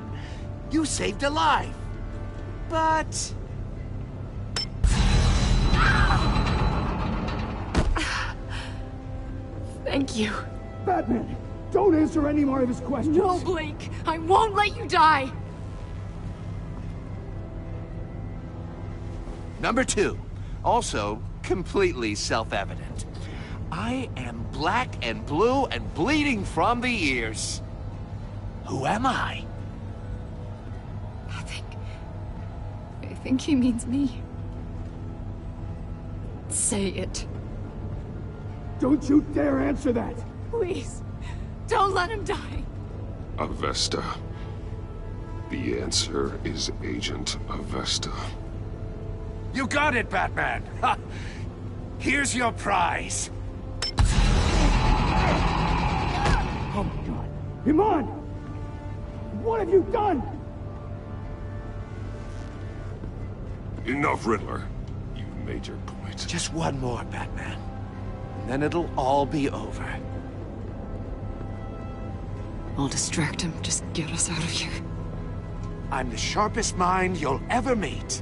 You saved a life. But... Thank you. Batman, don't answer any more of his questions. No, Blake. I won't let you die. Number 2. Also, completely self-evident. I am black and blue and bleeding from the ears. Who am I? I think he means me. Say it. Don't you dare answer that! Please, don't let him die. Avesta. The answer is Agent Avesta. You got it, Batman! Ha! Here's your prize. Oh my god. Iman! What have you done? Enough, Riddler. You've made your point. Just one more, Batman. And then it'll all be over. I'll distract him. Just get us out of here. I'm the sharpest mind you'll ever meet.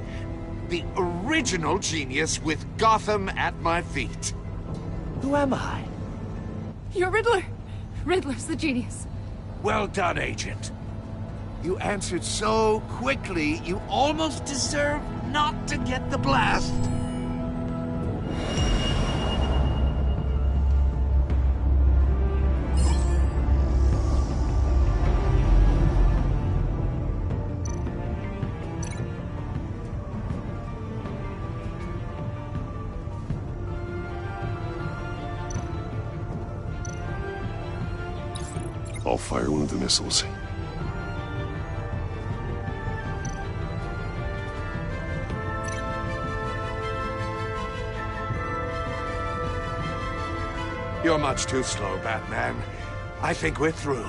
The original genius with Gotham at my feet. Who am I? You're Riddler. Riddler's the genius. Well done, Agent. You answered so quickly, you almost deserve not to get the blast. I'll fire one of the missiles. You're much too slow, Batman. I think we're through.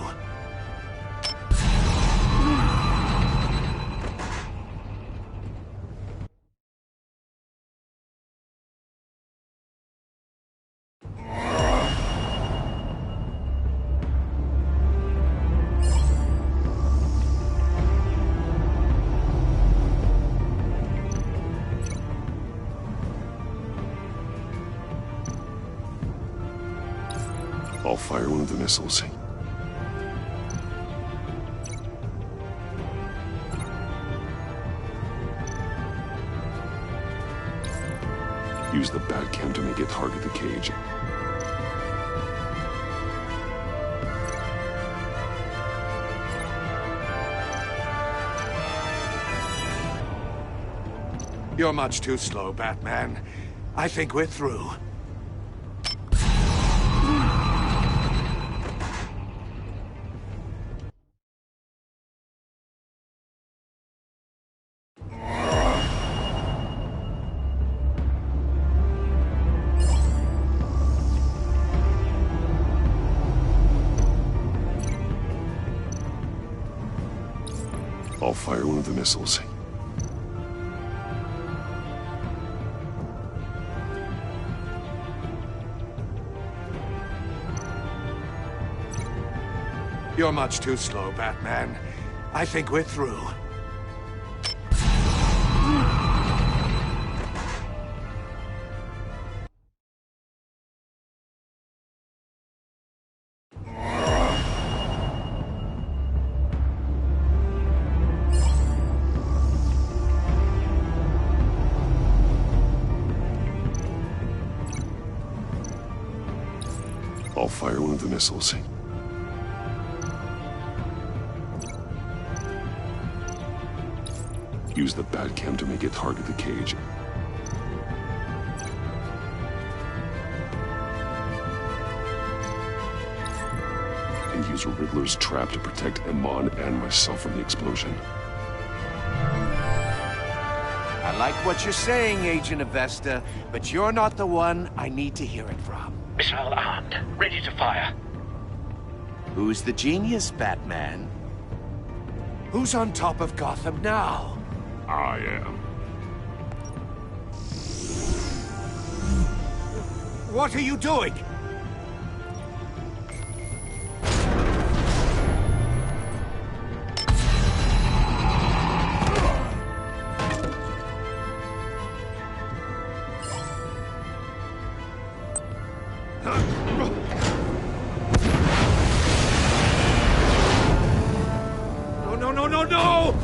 fire one of the missiles. Use the Batcam to make it target the cage. You're much too slow, Batman. I think we're through. I'll fire one of the missiles. You're much too slow, Batman. I think we're through. I'll fire one of the missiles. Use the Batcam to make it target the cage. And use Riddler's trap to protect Iman and myself from the explosion. I like what you're saying, Agent Avesta, but you're not the one I need to hear it from. Missile armed, ready to fire. Who's the genius, Batman? Who's on top of Gotham now? I am. What are you doing? No!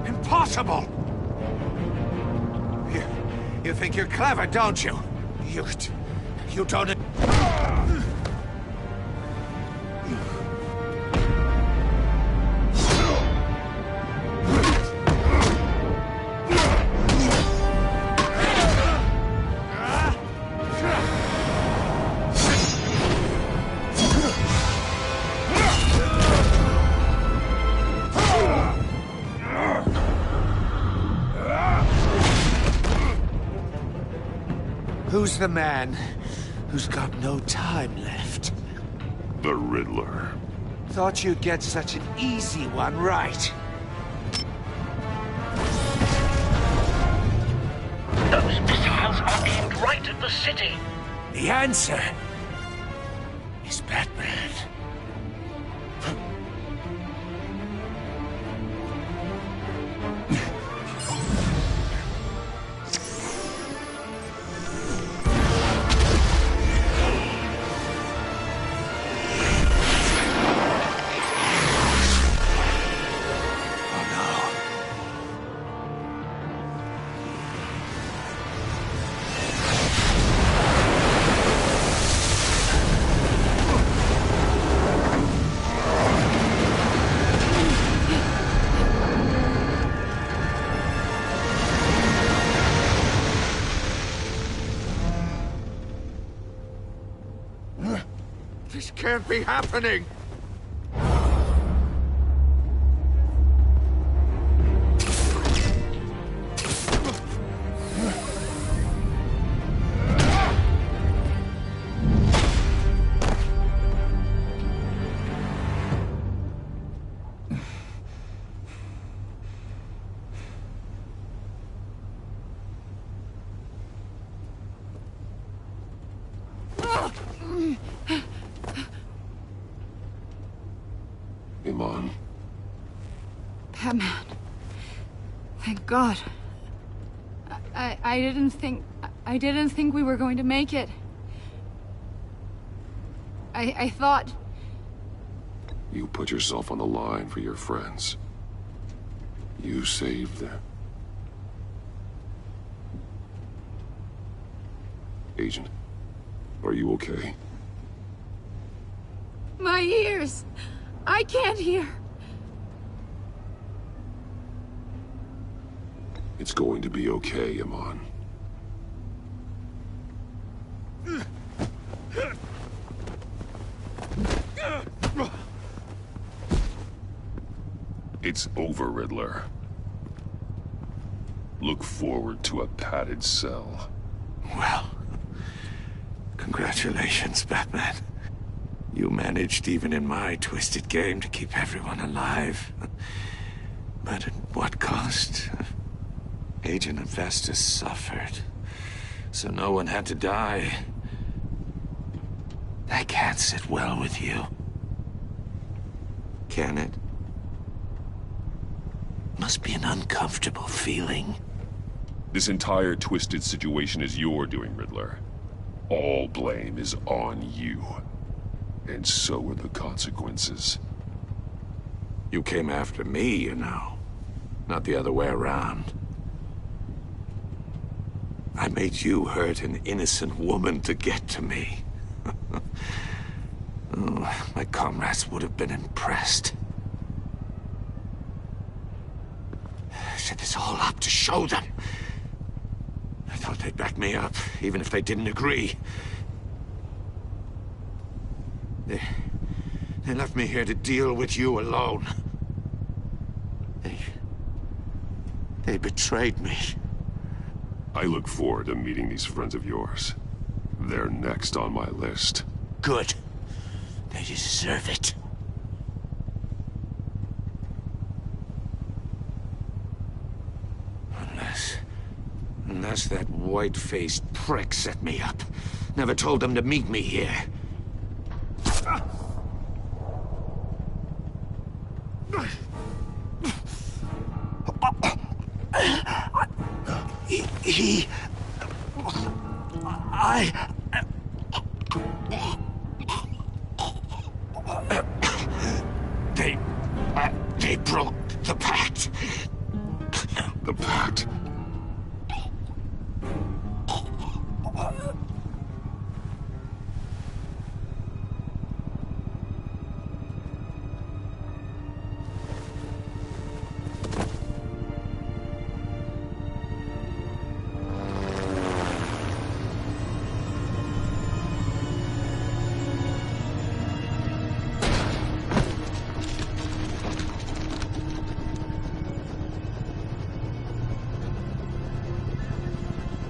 Impossible! You think you're clever, don't you? You don't... Who's the man who's got no time left? The Riddler. Thought you'd get such an easy one right. Those missiles are aimed right at the city. The answer is Batman. This can't be happening! Iman. Batman. Thank God. I didn't think we were going to make it. I thought... You put yourself on the line for your friends. You saved them. Agent, are you okay? My ears! I can't hear! It's going to be okay, Iman. It's over, Riddler. Look forward to a padded cell. Well, congratulations, Batman. You managed, even in my twisted game, to keep everyone alive. But at what cost? Agent Hephaestus suffered, so no one had to die. That can't sit well with you. Can it? Must be an uncomfortable feeling. This entire twisted situation is your doing, Riddler. All blame is on you. And so are the consequences. You came after me, you know. Not the other way around. I made you hurt an innocent woman to get to me. Oh, my comrades would have been impressed. I set this all up to show them. I thought they'd back me up, even if they didn't agree. They left me here to deal with you alone. They betrayed me. I look forward to meeting these friends of yours. They're next on my list. Good. They deserve it. Unless that white-faced prick set me up. Never told them to meet me here. They broke the pact. The pact?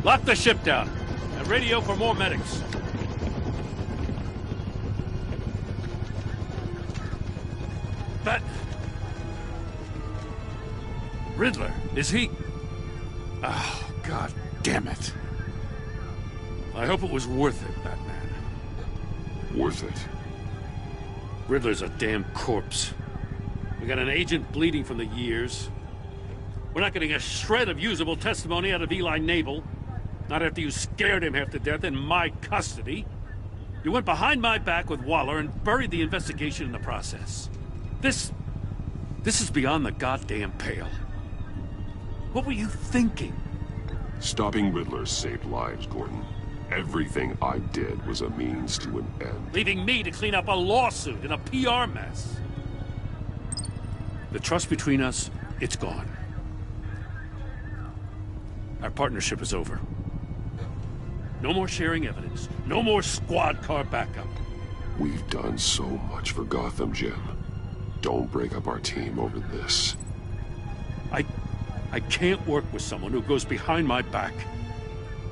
Lock the ship down and radio for more medics. Riddler, is he? Oh, God damn it. I hope it was worth it, Batman. Worth it? Riddler's a damn corpse. We got an agent bleeding from the years. We're not getting a shred of usable testimony out of Eli Nabel. Not after you scared him half to death in my custody. You went behind my back with Waller and buried the investigation in the process. This is beyond the goddamn pale. What were you thinking? Stopping Riddler saved lives, Gordon. Everything I did was a means to an end. Leaving me to clean up a lawsuit and a PR mess. The trust between us, it's gone. Our partnership is over. No more sharing evidence. No more squad car backup. We've done so much for Gotham, Jim. Don't break up our team over this. I can't work with someone who goes behind my back.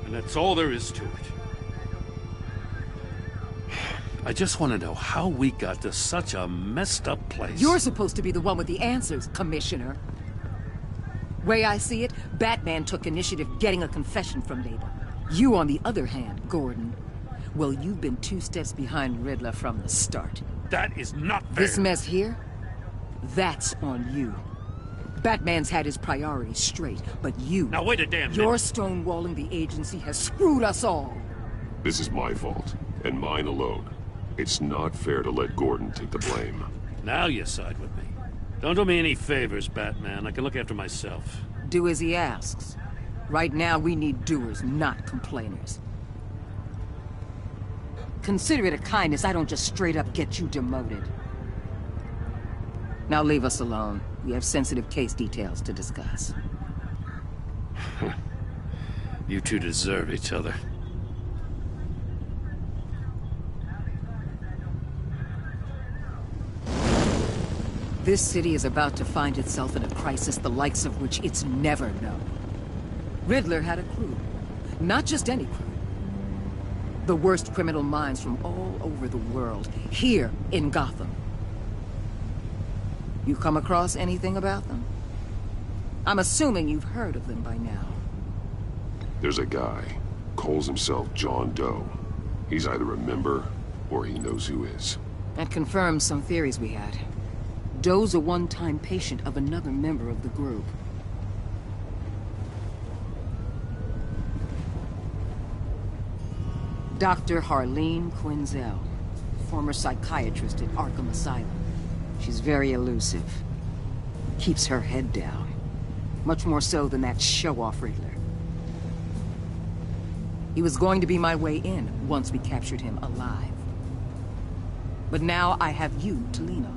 And that's all there is to it. I just want to know how we got to such a messed up place. You're supposed to be the one with the answers, Commissioner. Way I see it, Batman took initiative getting a confession from Nabel. You, on the other hand, Gordon, Well, you've been 2 steps behind Riddler from the start. That is not fair. This mess here, that's on you. Batman's had his priorities straight, but you... Now wait a damn minute. Your stonewalling the agency has screwed us all. This is my fault, and mine alone. It's not fair to let Gordon take the blame. Now you side with me. Don't do me any favors, Batman. I can look after myself. Do as he asks. Right now, we need doers, not complainers. Consider it a kindness I don't just straight up get you demoted. Now leave us alone. We have sensitive case details to discuss. You two deserve each other. This city is about to find itself in a crisis the likes of which it's never known. Riddler had a crew. Not just any crew. The worst criminal minds from all over the world, here in Gotham. You come across anything about them? I'm assuming you've heard of them by now. There's a guy, calls himself John Doe. He's either a member, or he knows who is. That confirms some theories we had. Doe's a one-time patient of another member of the group. Dr. Harleen Quinzel, former psychiatrist at Arkham Asylum. She's very elusive. Keeps her head down. Much more so than that show-off Riddler. He was going to be my way in once we captured him alive. But now I have you to lean on.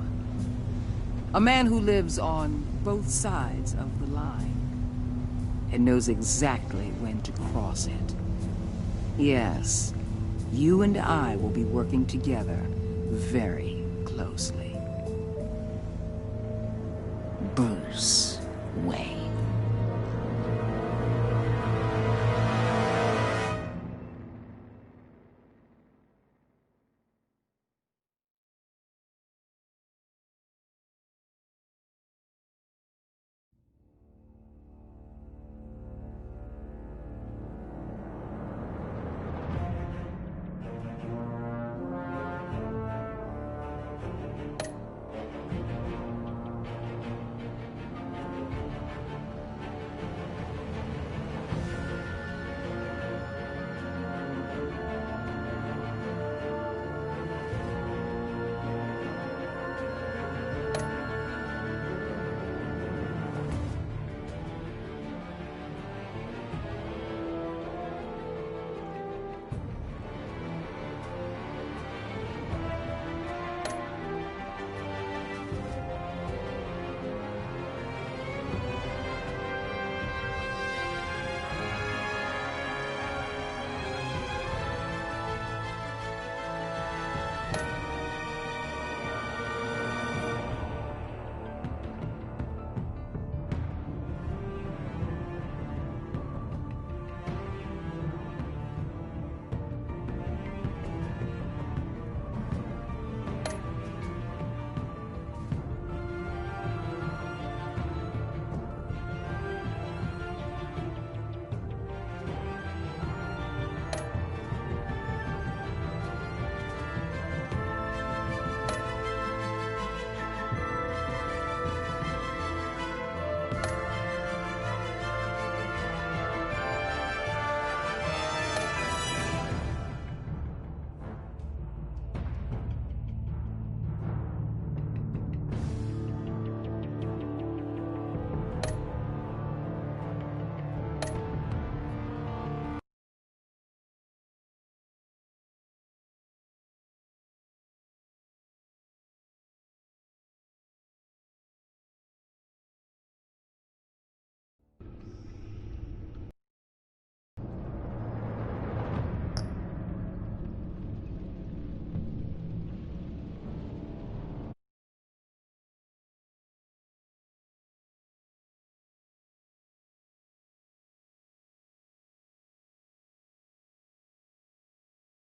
A man who lives on both sides of the line and knows exactly when to cross it. Yes, you and I will be working together very closely. Bruce Wayne.